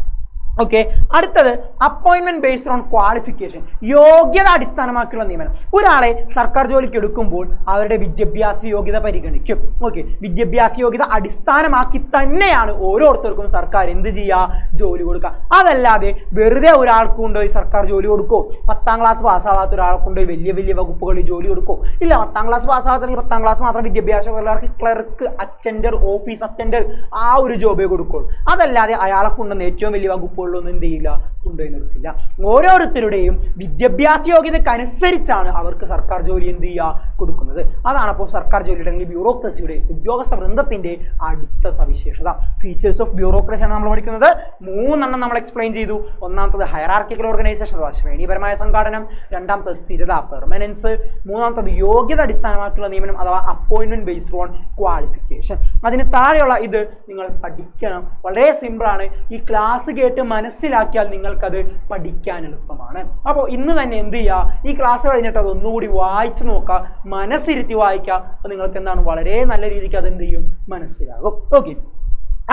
ഓക്കെ, അടുത്തത് അപ്പോയിന്റ്മെന്റ് ബേസ്ഡ് ഓൺ ക്വാളിഫിക്കേഷൻ, യോഗ്യത അടിസ്ഥാനമാക്കിയുള്ള നിയമനം. ഒരാളെ സർക്കാർ ജോലിക്ക് എടുക്കുമ്പോൾ അവരുടെ വിദ്യാഭ്യാസ യോഗ്യത പരിഗണിക്കും. ഓക്കെ, വിദ്യാഭ്യാസ യോഗ്യത അടിസ്ഥാനമാക്കി തന്നെയാണ് ഓരോരുത്തർക്കും സർക്കാർ എന്ത് ചെയ്യുക, ജോലി കൊടുക്കുക. അതല്ലാതെ വെറുതെ ഒരാൾക്ക് കൊണ്ടുപോയി സർക്കാർ ജോലി കൊടുക്കോ, 10ാം ക്ലാസ് പാസ്സാവാത്ത ഒരാളെ കൊണ്ടുപോയി വലിയ വലിയ വകുപ്പുകളിൽ ജോലി കൊടുക്കോ? ഇല്ല. 10ാം ക്ലാസ് പാസ്സാവാത്തല്ലെങ്കിൽ 10ാം ക്ലാസ് മാത്രം വിദ്യാഭ്യാസമുള്ളവർക്ക് ക്ലർക്ക്, അറ്റൻഡർ, ഓഫീസ് അറ്റൻഡർ ആ ഒരു ജോബേ കൊടുക്കുള്ളൂ. അതല്ലാതെ അയാളെ കൊണ്ടുവന്ന് ഏറ്റവും വലിയ വകുപ്പുകളിലൊന്നും എന്ത് ചെയ്യില്ല, കൊണ്ടുപോയി നിർത്തില്ല. ഓരോരുത്തരുടെയും വിദ്യാഭ്യാസ യോഗ്യതക്കനുസരിച്ചാണ് അവർക്ക് സർക്കാർ ജോലി എന്ത് ചെയ്യുക, കൊടുക്കുന്നത്. അതാണ് അപ്പോൾ സർക്കാർ ജോലിയുടെ അല്ലെങ്കിൽ ബ്യൂറോക്രസിയുടെ, ഉദ്യോഗസ്ഥ വൃന്ദത്തിന്റെ അടുത്ത സവിശേഷത. ഫീച്ചേഴ്സ് ഓഫ് ബ്യൂറോക്രസിയാണ് നമ്മൾ പഠിക്കുന്നത്. 3 നമ്മൾ എക്സ്പ്ലെയിൻ ചെയ്തു. ഒന്നാമത്തത് ഹയറാർക്കിക്കൽ ഓർഗനൈസേഷൻ അഥവാ ശ്രേണിപരമായ സംഘാടനം, രണ്ടാമത്തത് സ്ഥിരത പെർമനൻസ്, മൂന്നാമത്തത് യോഗ്യത അടിസ്ഥാനമാക്കിയുള്ള നിയമനം അഥവാ അപ്പോയിന്റ്മെന്റ് ബേസ്ഡ് ഓൺ ക്വാളിഫിക്കേഷൻ. അതിന് താഴെയുള്ള ഇത് നിങ്ങൾ പഠിക്കണം. വളരെ സിമ്പിളാണ്. ഈ ക്ലാസ് കേട്ട് മനസ്സിലാക്കിയാൽ നിങ്ങൾക്കത് പഠിക്കാൻ എളുപ്പമാണ്. അപ്പോൾ ഇന്ന് തന്നെ എന്ത് ചെയ്യുക, ഈ ക്ലാസ് കഴിഞ്ഞിട്ട് അത് ഒന്നുകൂടി വായിച്ചു നോക്കുക, മനസ്സിരുത്തി വായിക്കുക. അപ്പോൾ നിങ്ങൾക്ക് എന്താണ് വളരെ നല്ല രീതിക്ക് അത് എന്ത് ചെയ്യും, മനസ്സിലാകും. ഓക്കെ,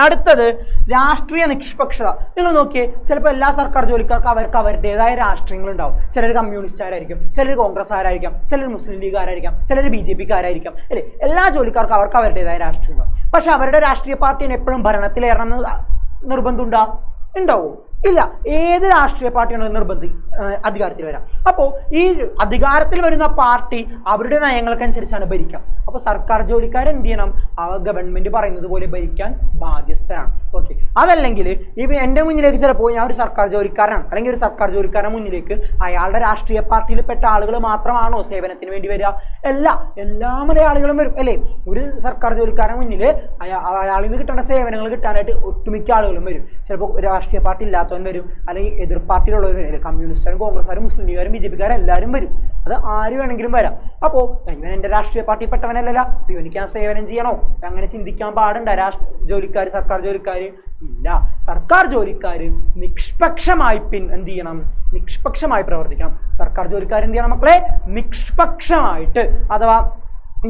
അടുത്തത് രാഷ്ട്രീയ നിഷ്പക്ഷത. നിങ്ങൾ നോക്കിയേ, ചിലപ്പോൾ എല്ലാ സർക്കാർ ജോലിക്കാർക്കും അവർക്ക് അവരുടേതായ രാഷ്ട്രീയങ്ങളുണ്ടാവും. ചിലർ കമ്മ്യൂണിസ്റ്റുകാരായിരിക്കും, ചിലർ കോൺഗ്രസ്സുകാരായിരിക്കും, ചിലർ മുസ്ലിം ലീഗുകാരായിരിക്കും, ചിലർ BJPക്കാരായിരിക്കും അല്ലേ. എല്ലാ ജോലിക്കാർക്കും അവർക്ക് അവരുടേതായ രാഷ്ട്രീയം ഉണ്ടാവും. പക്ഷെ അവരുടെ രാഷ്ട്രീയ പാർട്ടിന് എപ്പോഴും ഭരണത്തിലേറണം എന്ന് നിർബന്ധമുണ്ടോ? ഉണ്ടാവും? ഇല്ല. ഏത് രാഷ്ട്രീയ പാർട്ടിയാണ് അധികാരത്തിൽ വരാം. അപ്പോൾ ഈ അധികാരത്തിൽ വരുന്ന പാർട്ടി അവരുടെ നയങ്ങൾക്കനുസരിച്ചാണ് ഭരിക്കുക. അപ്പോൾ സർക്കാർ ജോലിക്കാർ എന്ത് ചെയ്യണം, ഗവൺമെന്റ് പറയുന്നത് പോലെ ഭരിക്കാൻ ബാധ്യസ്ഥരാണ്. ഓക്കെ, അതല്ലെങ്കിൽ ഇപ്പം എൻ്റെ മുന്നിലേക്ക് ചിലപ്പോൾ ഞാൻ ഒരു സർക്കാർ ജോലിക്കാരനാണ്, അല്ലെങ്കിൽ ഒരു സർക്കാർ ജോലിക്കാരൻ്റെ മുന്നിലേക്ക് അയാളുടെ രാഷ്ട്രീയ പാർട്ടിയിൽപ്പെട്ട ആളുകൾ മാത്രമാണോ സേവനത്തിന് വേണ്ടി വരിക? എല്ലാ മലയാളികളും വരും അല്ലേ. ഒരു സർക്കാർ ജോലിക്കാരൻ്റെ മുന്നിൽ അയാളിൽ നിന്ന് കിട്ടേണ്ട സേവനങ്ങൾ കിട്ടാനായിട്ട് ഒട്ടുമിക്ക ആളുകളും വരും. ചിലപ്പോൾ രാഷ്ട്രീയ പാർട്ടി ഇല്ലാത്തവൻ വരും, അല്ലെങ്കിൽ എതിർ പാർട്ടിയിലുള്ളവർ വരും, കമ്മ്യൂണിസ്റ്റുകാരും കോൺഗ്രസ്സുകാരും മുസ്ലിം ലീഗുകാരും BJPക്കാരും എല്ലാവരും വരും. അത് ആര് വേണമെങ്കിലും വരാം. അപ്പോൾ ഇവൻ എൻ്റെ രാഷ്ട്രീയ പാർട്ടിപ്പെട്ടവനല്ല, ഇവനിക്ക് ഞാൻ സേവനം ചെയ്യണോ? അങ്ങനെ ചിന്തിക്കാൻ പാടുണ്ട ജോലിക്കാർ, സർക്കാർ ജോലിക്കാർ. ഇല്ല. സർക്കാർ ജോലിക്കാർ നിഷ്പക്ഷമായി എന്ത് ചെയ്യണം, നിഷ്പക്ഷമായി പ്രവർത്തിക്കണം. സർക്കാർ ജോലിക്കാർ എന്ത് ചെയ്യണം മക്കളെ, നിഷ്പക്ഷമായിട്ട് അഥവാ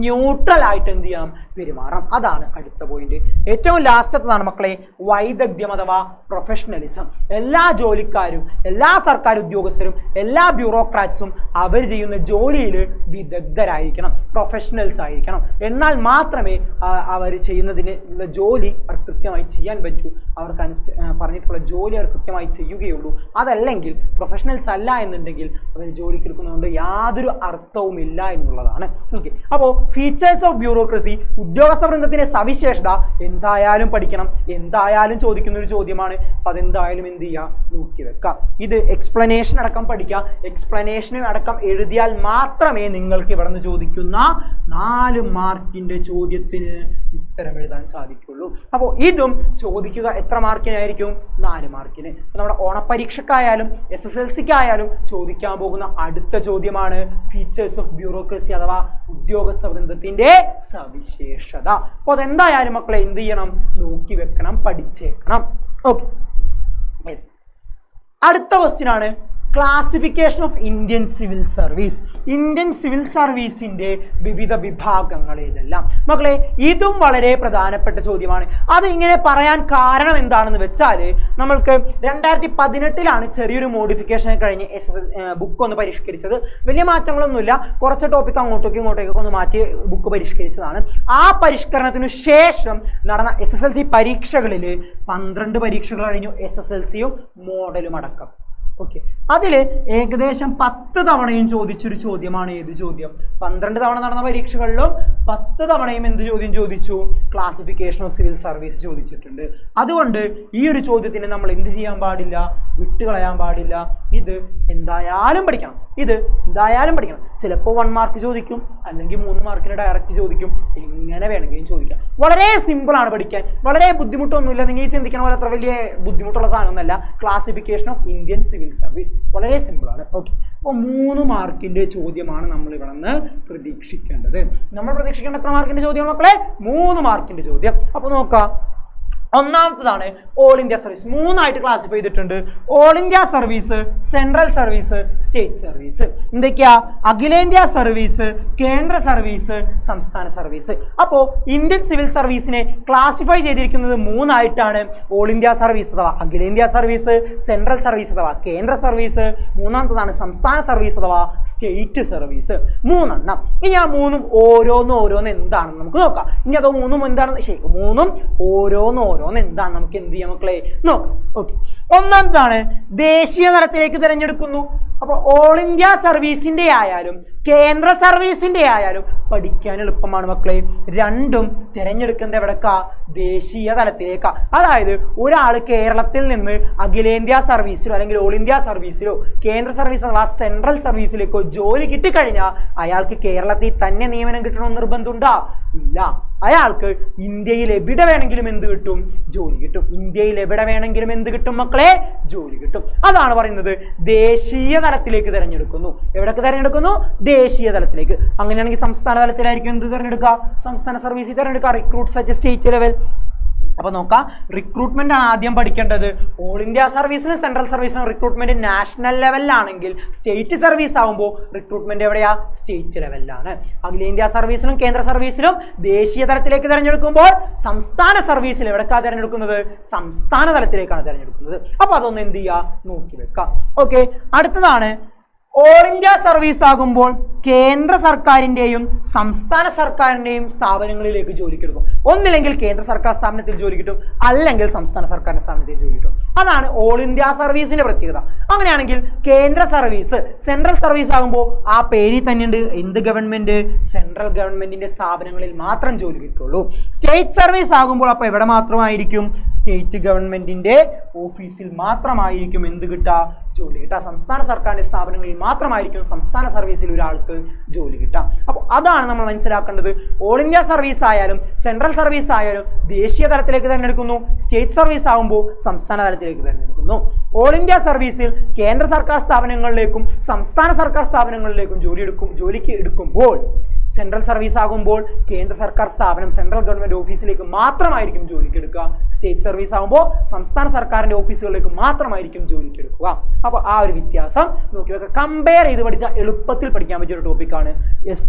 ന്യൂട്രൽ ആയിട്ട് എന്ത് ചെയ്യാം, പെരുമാറാം. അതാണ് അടുത്ത പോയിന്റ്. ഏറ്റവും ലാസ്റ്റത്തതാണ് മക്കളെ വൈദഗ്ധ്യം അഥവാ പ്രൊഫഷണലിസം. എല്ലാ ജോലിക്കാരും, എല്ലാ സർക്കാർ ഉദ്യോഗസ്ഥരും, എല്ലാ ബ്യൂറോക്രാറ്റ്സും അവർ ചെയ്യുന്ന ജോലിയിൽ വിദഗ്ധരായിരിക്കണം, പ്രൊഫഷണൽസ് ആയിരിക്കണം. എന്നാൽ മാത്രമേ അവർ ചെയ്യുന്നതിന് ജോലി അവർ കൃത്യമായി ചെയ്യാൻ പറ്റൂ. അവർക്ക് പറഞ്ഞിട്ടുള്ള ജോലി അവർ കൃത്യമായി ചെയ്യുകയുള്ളൂ. അതല്ലെങ്കിൽ പ്രൊഫഷണൽസ് അല്ല എന്നുണ്ടെങ്കിൽ അവർ ജോലിക്ക് എടുക്കുന്നതുകൊണ്ട് യാതൊരു അർത്ഥവുമില്ല എന്നുള്ളതാണ്. ഓക്കെ, അപ്പോൾ ഫീച്ചേഴ്സ് ഓഫ് ബ്യൂറോക്രസി, ഉദ്യോഗസ്ഥ വൃന്ദത്തിന്റെ സവിശേഷത എന്തായാലും പഠിക്കണം, എന്തായാലും ചോദിക്കുന്ന ഒരു ചോദ്യമാണ്. അപ്പം അതെന്തായാലും എന്ത് ചെയ്യുക, നോക്കി വെക്കാം. ഇത് എക്സ്പ്ലനേഷൻ അടക്കം പഠിക്കുക. എക്സ്പ്ലനേഷനും അടക്കം എഴുതിയാൽ മാത്രമേ നിങ്ങൾക്ക് ഇവിടെ നിന്ന് ചോദിക്കുന്ന 4 മാർക്കിന്റെ ചോദ്യത്തിന് ഉത്തരം എഴുതാൻ സാധിക്കുള്ളൂ. അപ്പോൾ ഇതും ചോദിക്കുക എത്ര മാർക്കിനായിരിക്കും, 4 മാർക്കിന്. നമ്മുടെ ഓണപരീക്ഷക്കായാലും SSLCക്കായാലും ചോദിക്കാൻ പോകുന്ന അടുത്ത ചോദ്യമാണ് ഫീച്ചേഴ്സ് ഓഫ് ബ്യൂറോക്രസി അഥവാ ഉദ്യോഗസ്ഥ വൃന്ദത്തിന്റെ സവിശേഷത. അപ്പോൾ അതെന്തായാലും മക്കളെ എന്ത് ചെയ്യണം, നോക്കി വെക്കണം, പഠിച്ചേക്കണം. ഓക്കെ, അടുത്ത ക്വസ്റ്റ്യൻ ആണ് classification of Indian civil service. Indian civil സർവീസിന്റെ വിവിധ വിഭാഗങ്ങൾ ഏതെല്ലാം? മക്കളെ ഇതും വളരെ പ്രധാനപ്പെട്ട ചോദ്യമാണ്. അത് ഇങ്ങനെ പറയാൻ കാരണം എന്താണെന്ന് വെച്ചാൽ നമ്മൾക്ക് 2018 ചെറിയൊരു മോഡിഫിക്കേഷൻ കഴിഞ്ഞ് ബുക്ക് ഒന്ന് പരിഷ്കരിച്ചത്. വലിയ മാറ്റങ്ങളൊന്നുമില്ല, കുറച്ച് ടോപ്പിക് അങ്ങോട്ടേക്ക് ഇങ്ങോട്ടേക്കൊക്കെ ഒന്ന് മാറ്റി ബുക്ക് പരിഷ്കരിച്ചതാണ്. ആ പരിഷ്കരണത്തിനു ശേഷം നടന്ന SSLC പരീക്ഷകളിൽ 12 പരീക്ഷകൾ കഴിഞ്ഞു, SSLCയും മോഡലും അടക്കം. ഓക്കെ, അതിൽ ഏകദേശം 10 തവണയും ചോദിച്ചൊരു ചോദ്യമാണ് ഏത് ചോദ്യം? 12 തവണ നടന്ന പരീക്ഷകളിലും 10 തവണയും എന്ത് ചോദ്യം ചോദിച്ചു? ക്ലാസിഫിക്കേഷൻ ഓഫ് സിവിൽ സർവീസ് ചോദിച്ചിട്ടുണ്ട്. അതുകൊണ്ട് ഈ ഒരു ചോദ്യത്തിന് നമ്മൾ എന്ത് ചെയ്യാൻ പാടില്ല, വിട്ടുകളയാൻ പാടില്ല. ഇത് എന്തായാലും പഠിക്കണം, ഇത് എന്തായാലും പഠിക്കണം. ചിലപ്പോൾ 1 മാർക്ക് ചോദിക്കും, അല്ലെങ്കിൽ 3 മാർക്കിന് ഡയറക്റ്റ് ചോദിക്കും, എങ്ങനെ വേണമെങ്കിലും ചോദിക്കാം. വളരെ സിമ്പിളാണ് പഠിക്കാൻ, വളരെ ബുദ്ധിമുട്ടൊന്നുമില്ല. നിങ്ങൾ ചിന്തിക്കണ പോലെ അത്ര വലിയ ബുദ്ധിമുട്ടുള്ള സാധനമൊന്നുമല്ല. Classification of Indian civil service വളരെ സിമ്പിളാണ്. ഓക്കെ, അപ്പോൾ 3 മാർക്കിന്റെ ചോദ്യമാണ് നമ്മൾ ഇവിടെ നിന്ന് പ്രതീക്ഷിക്കേണ്ടത്. നമ്മൾ പ്രതീക്ഷിക്കേണ്ട എത്ര മാർക്കിന്റെ ചോദ്യം മക്കളെ? 3 മാർക്കിന്റെ ചോദ്യം. അപ്പോൾ നോക്കാം, ഒന്നാമത്തതാണ് ഓൾ ഇന്ത്യ സർവീസ്. മൂന്നായിട്ട് ക്ലാസിഫൈ ചെയ്തിട്ടുണ്ട്. All India service, central service, state service. എന്തൊക്കെയാ? അഖിലേന്ത്യാ സർവീസ്, കേന്ദ്ര സർവീസ്, സംസ്ഥാന സർവീസ്. അപ്പോൾ ഇന്ത്യൻ സിവിൽ സർവീസിനെ ക്ലാസിഫൈ ചെയ്തിരിക്കുന്നത് മൂന്നായിട്ടാണ്. ഓൾ ഇന്ത്യ സർവീസ് അഥവാ അഖിലേന്ത്യാ സർവീസ്, സെൻട്രൽ സർവീസ് അഥവാ കേന്ദ്ര സർവീസ്, മൂന്നാമത്തതാണ് സംസ്ഥാന സർവീസ് അഥവാ സ്റ്റേറ്റ് സർവീസ്. മൂന്നെണ്ണം. ഇനി ആ മൂന്നും ഓരോന്ന് എന്താണെന്ന് നമുക്ക് നോക്കാം. ഇനി അതോ മൂന്നും എന്താണെന്ന് മൂന്നും ഓരോന്ന് എന്താണ് നമുക്ക് എന്ത് ചെയ്യാം മക്കളെ നോക്കാം. ഓക്കെ, ഒന്നാമതാണ് ദേശീയ തലത്തിലേക്ക് തിരഞ്ഞെടുക്കുന്നു. അപ്പോൾ ഓൾ ഇന്ത്യ സർവീസിന്റെ ആയാലും കേന്ദ്ര സർവീസിന്റെ ആയാലും പഠിക്കാൻ എളുപ്പമാണ് മക്കളെ. രണ്ടും തിരഞ്ഞെടുക്കുന്നത് എവിടേക്കാ? ദേശീയ തലത്തിലേക്കാ. അതായത് ഒരാൾ കേരളത്തിൽ നിന്ന് അഖിലേന്ത്യാ സർവീസിലോ അല്ലെങ്കിൽ ഓൾ ഇന്ത്യ സർവീസിലോ കേന്ദ്ര സർവീസ് അഥവാ സെൻട്രൽ സർവീസിലേക്കോ ജോലി കിട്ടിക്കഴിഞ്ഞാൽ അയാൾക്ക് കേരളത്തിൽ തന്നെ നിയമനം കിട്ടണമെന്ന് നിർബന്ധമുണ്ടോ? ഇല്ല. അയാൾക്ക് ഇന്ത്യയിൽ എവിടെ വേണമെങ്കിലും എന്ത് കിട്ടും? ജോലി കിട്ടും. ഇന്ത്യയിൽ എവിടെ വേണമെങ്കിലും എന്ത് കിട്ടും മക്കളെ? ജോലി കിട്ടും. അതാണ് പറയുന്നത് ദേശീയ തലത്തിലേക്ക് തിരഞ്ഞെടുക്കുന്നു. എവിടേക്ക് തിരഞ്ഞെടുക്കുന്നു? ദേശീയ തലത്തിലേക്ക്. അങ്ങനെയാണെങ്കിൽ സംസ്ഥാന തലത്തിലായിരിക്കും എന്ത് തിരഞ്ഞെടുക്കുക? സംസ്ഥാന സർവീസ് തിരഞ്ഞെടുക്കുക. Recruit such state level. അപ്പൊ നോക്കാം, റിക്രൂട്ട്മെന്റ് ആണ് ആദ്യം പഠിക്കേണ്ടത്. ഓൾ ഇന്ത്യ സർവീസിനും സെൻട്രൽ സർവീസിനും റിക്രൂട്ട്മെന്റ് നാഷണൽ ലെവലിലാണെങ്കിൽ സ്റ്റേറ്റ് സർവീസ് ആകുമ്പോൾ റിക്രൂട്ട്മെന്റ് എവിടെയാ? സ്റ്റേറ്റ് ലെവലിലാണ്. അഖിലേന്ത്യാ സർവീസിലും കേന്ദ്ര സർവീസിലും ദേശീയ തലത്തിലേക്ക് തിരഞ്ഞെടുക്കുമ്പോൾ സംസ്ഥാന സർവീസിൽ എവിടേക്കാണ് തിരഞ്ഞെടുക്കുന്നത്? സംസ്ഥാന തലത്തിലേക്കാണ് തിരഞ്ഞെടുക്കുന്നത്. അപ്പൊ അതൊന്ന് എന്ത് ചെയ്യുക? നോക്കി വെക്കാം. ഓക്കെ, അടുത്തതാണ് ഓൾ ഇന്ത്യ സർവീസ് ആകുമ്പോൾ കേന്ദ്ര സർക്കാരിന്റെയും സംസ്ഥാന സർക്കാരിന്റെയും സ്ഥാപനങ്ങളിലേക്ക് ജോലിക്ക് എടുക്കും. ഒന്നില്ലെങ്കിൽ കേന്ദ്ര സർക്കാർ സ്ഥാപനത്തിൽ ജോലി കിട്ടും, അല്ലെങ്കിൽ സംസ്ഥാന സർക്കാരിന്റെ സ്ഥാപനത്തിൽ ജോലി കിട്ടും. അതാണ് ഓൾ ഇന്ത്യ സർവീസിന്റെ പ്രത്യേകത. അങ്ങനെയാണെങ്കിൽ കേന്ദ്ര സർവീസ്, സെൻട്രൽ സർവീസ് ആകുമ്പോൾ ആ പേരിൽ തന്നെയുണ്ട് എന്ത് ഗവൺമെന്റ്? സെൻട്രൽ ഗവൺമെന്റിന്റെ സ്ഥാപനങ്ങളിൽ മാത്രം ജോലി കിട്ടുള്ളൂ. സ്റ്റേറ്റ് സർവീസ് ആകുമ്പോൾ അപ്പൊ എവിടെ മാത്രമായിരിക്കും? സ്റ്റേറ്റ് ഗവൺമെന്റിന്റെ ഓഫീസിൽ മാത്രമായിരിക്കും എന്ത് കിട്ടുക? ജോലി കിട്ടുക. സംസ്ഥാന സർക്കാരിന്റെ സ്ഥാപനങ്ങളിൽ മാത്രമായിരിക്കും സംസ്ഥാന സർവീസിൽ ഒരാൾക്ക് ജോലി കിട്ടുക. അപ്പോൾ അതാണ് നമ്മൾ മനസ്സിലാക്കേണ്ടത്. ഓൾ ഇന്ത്യ സർവീസ് ആയാലും സെൻട്രൽ സർവീസ് ആയാലും ദേശീയ തലത്തിലേക്ക് തിരഞ്ഞെടുക്കുന്നു. സ്റ്റേറ്റ് സർവീസ് ആകുമ്പോൾ സംസ്ഥാന തലത്തിലേക്ക് തിരഞ്ഞെടുക്കുന്നു. ഓൾ ഇന്ത്യ സർവീസിൽ കേന്ദ്ര സർക്കാർ സ്ഥാപനങ്ങളിലേക്കും സംസ്ഥാന സർക്കാർ സ്ഥാപനങ്ങളിലേക്കും ജോലിക്ക് എടുക്കുമ്പോൾ സെൻട്രൽ സർവീസ് ആകുമ്പോൾ കേന്ദ്ര സർക്കാർ സ്ഥാപനം സെൻട്രൽ ഗവൺമെന്റ് ഓഫീസിലേക്ക് മാത്രമായിരിക്കും ജോലിക്ക് എടുക്കുക. സ്റ്റേറ്റ് സർവീസ് ആകുമ്പോൾ സംസ്ഥാന സർക്കാരിന്റെ ഓഫീസുകളിലേക്ക് മാത്രമായിരിക്കും ജോലിക്ക് എടുക്കുക. അപ്പോൾ ആ ഒരു വ്യത്യാസം നോക്കി വെക്കുക. കമ്പയർ ചെയ്ത് പഠിച്ചാൽ എളുപ്പത്തിൽ പഠിക്കാൻ പറ്റിയ ഒരു ടോപ്പിക്കാണ്. യെസ്,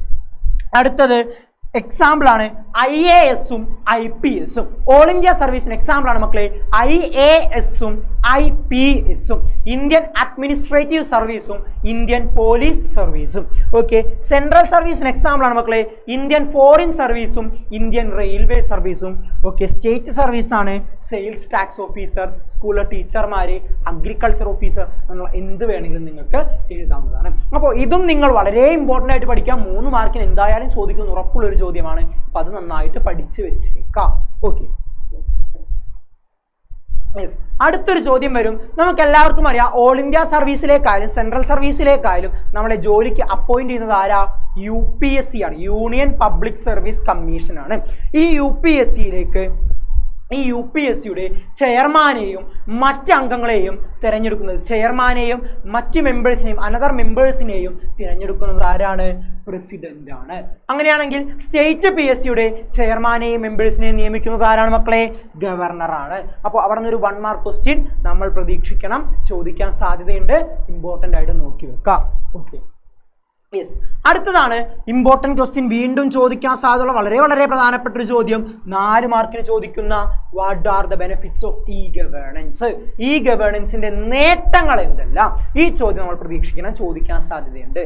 അടുത്തത് എക്സാമ്പിൾ ആണ് IAS-ഉം IPS-ഉം. ഓൾ ഇന്ത്യ സർവീസിന് എക്സാമ്പിൾ ആണ് മക്കളെ IAS-ഉം IPS-ഉം. ഇന്ത്യൻ അഡ്മിനിസ്ട്രേറ്റീവ് സർവീസും ഇന്ത്യൻ പോലീസ് സർവീസും. ഓക്കെ, സെൻട്രൽ സർവീസിന് എക്സാമ്പിൾ ആണ് മക്കളെ ഇന്ത്യൻ ഫോറിൻ സർവീസും ഇന്ത്യൻ റെയിൽവേ സർവീസും. ഓക്കെ, സ്റ്റേറ്റ് സർവീസ് ആണ് സെയിൽസ് ടാക്സ് ഓഫീസർ, സ്കൂളിലെ ടീച്ചർമാര്, അഗ്രികൾച്ചർ ഓഫീസർ, എന്നുള്ള എന്ത് വേണമെങ്കിലും നിങ്ങൾക്ക് എഴുതാവുന്നതാണ്. അപ്പോൾ ഇതും നിങ്ങൾ വളരെ ഇമ്പോർട്ടൻ്റ് ആയിട്ട് പഠിക്കാം. 3 മാർക്കിന് എന്തായാലും ചോദിക്കുന്ന ഉറപ്പുള്ളൊരു ചോദ്യമാണ്. അപ്പൊ അത് നന്നായിട്ട് പഠിച്ചു വെച്ചേക്കാം. ഓക്കെ, അടുത്തൊരു ചോദ്യം വരും. നമുക്ക് എല്ലാവർക്കും അറിയാം ഓൾ ഇന്ത്യ സർവീസിലേക്കായാലും സെൻട്രൽ സർവീസിലേക്കായാലും നമ്മളെ ജോലിക്ക് അപ്പോയിന്റ് ചെയ്യുന്നത് ആരാ? UPSC ആണ്, യൂണിയൻ പബ്ലിക് സർവീസ് കമ്മീഷൻ ആണ്. ഈ UPSCയുടെ ചെയർമാനെയും മറ്റ് അംഗങ്ങളെയും തിരഞ്ഞെടുക്കുന്നത്, ചെയർമാനെയും മറ്റ് മെമ്പേഴ്സിനെയും അനദർ മെമ്പേഴ്സിനെയും തിരഞ്ഞെടുക്കുന്നത് ആരാണ്? പ്രസിഡന്റ് ആണ്. അങ്ങനെയാണെങ്കിൽ സ്റ്റേറ്റ് PSCയുടെ ചെയർമാനെയും മെമ്പേഴ്സിനെയും നിയമിക്കുന്നത് ആരാണ് മക്കളെ? ഗവർണറാണ്. അപ്പോൾ അവിടെ നിന്ന് ഒരു 1 മാർക്ക് ക്വസ്റ്റ്യൻ നമ്മൾ പ്രതീക്ഷിക്കണം, ചോദിക്കാൻ സാധ്യതയുണ്ട്. ഇമ്പോർട്ടൻ്റ് ആയിട്ട് നോക്കി വെക്കാം. ഓക്കെ, യെസ്, അടുത്തതാണ് ഇമ്പോർട്ടൻറ്റ് ക്വസ്റ്റ്യൻ. വീണ്ടും ചോദിക്കാൻ സാധ്യതയുള്ള വളരെ വളരെ പ്രധാനപ്പെട്ട ഒരു ചോദ്യം, 4 മാർക്കിന് ചോദിക്കുന്ന what are the benefits of E governance? ഈ ഗവേണൻസിന്റെ നേട്ടങ്ങൾ എന്തെല്ലാം? ഈ ചോദ്യം നമ്മൾ പ്രതീക്ഷിക്കണം, ചോദിക്കാൻ സാധ്യതയുണ്ട്.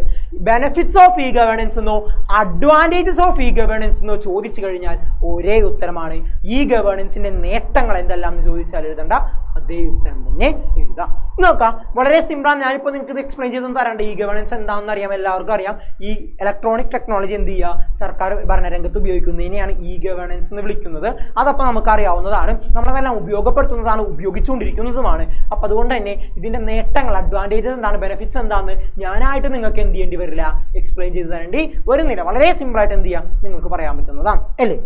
ബെനിഫിറ്റ്സ് ഓഫ് ഇ ഗവേണൻസ് എന്നോ അഡ്വാൻറ്റേജസ് ഓഫ് ഇ ഗവേണൻസ് എന്നോ ചോദിച്ചു കഴിഞ്ഞാൽ ഒരേ ഉത്തരമാണ്. ഈ ഗവേണൻസിന്റെ നേട്ടങ്ങൾ എന്തെല്ലാം എന്ന് ചോദിച്ചാൽ എഴുതണ്ട, അതേ ഉത്തരം തന്നെ എഴുതാം. നോക്കാം, വളരെ സിമ്പിളാണ്. ഞാനിപ്പോൾ നിങ്ങൾക്ക് ഇത് എക്സ്പ്ലെയിൻ ചെയ്തൊന്നും തരണ്ട. ഈ ഗവേണൻസ് എന്താണെന്ന് അറിയാം, എല്ലാവർക്കും അറിയാം. ഈ ഇലക്ട്രോണിക് ടെക്നോളജി എന്ത് ചെയ്യുക? സർക്കാർ ഭരണരംഗത്ത് ഉപയോഗിക്കുന്നതിനെയാണ് ഇ ഗവേണൻസ് എന്ന് വിളിക്കുന്നത്. അതപ്പോൾ നമുക്കറിയാവുന്നതാണ്, നമ്മളതെല്ലാം ഉപയോഗപ്പെടുത്തുന്നതാണ്, ഉപയോഗിച്ചുകൊണ്ടിരിക്കുന്നതുമാണ്. അപ്പം അതുകൊണ്ട് തന്നെ ഇതിന്റെ നേട്ടങ്ങൾ, അഡ്വാൻറ്റേജസ് എന്താണ്, ബെനിഫിറ്റ്സ് എന്താണെന്ന് ഞാനായിട്ട് നിങ്ങൾക്ക് എന്ത് ചെയ്യേണ്ടി വരില്ല, എക്സ്പ്ലെയിൻ ചെയ്ത് തരേണ്ടി വരുന്നില്ല. വളരെ സിമ്പിളായിട്ട് എന്ത് ചെയ്യാം, നിങ്ങൾക്ക് പറയാൻ പറ്റുന്നതാണ് അല്ലേ?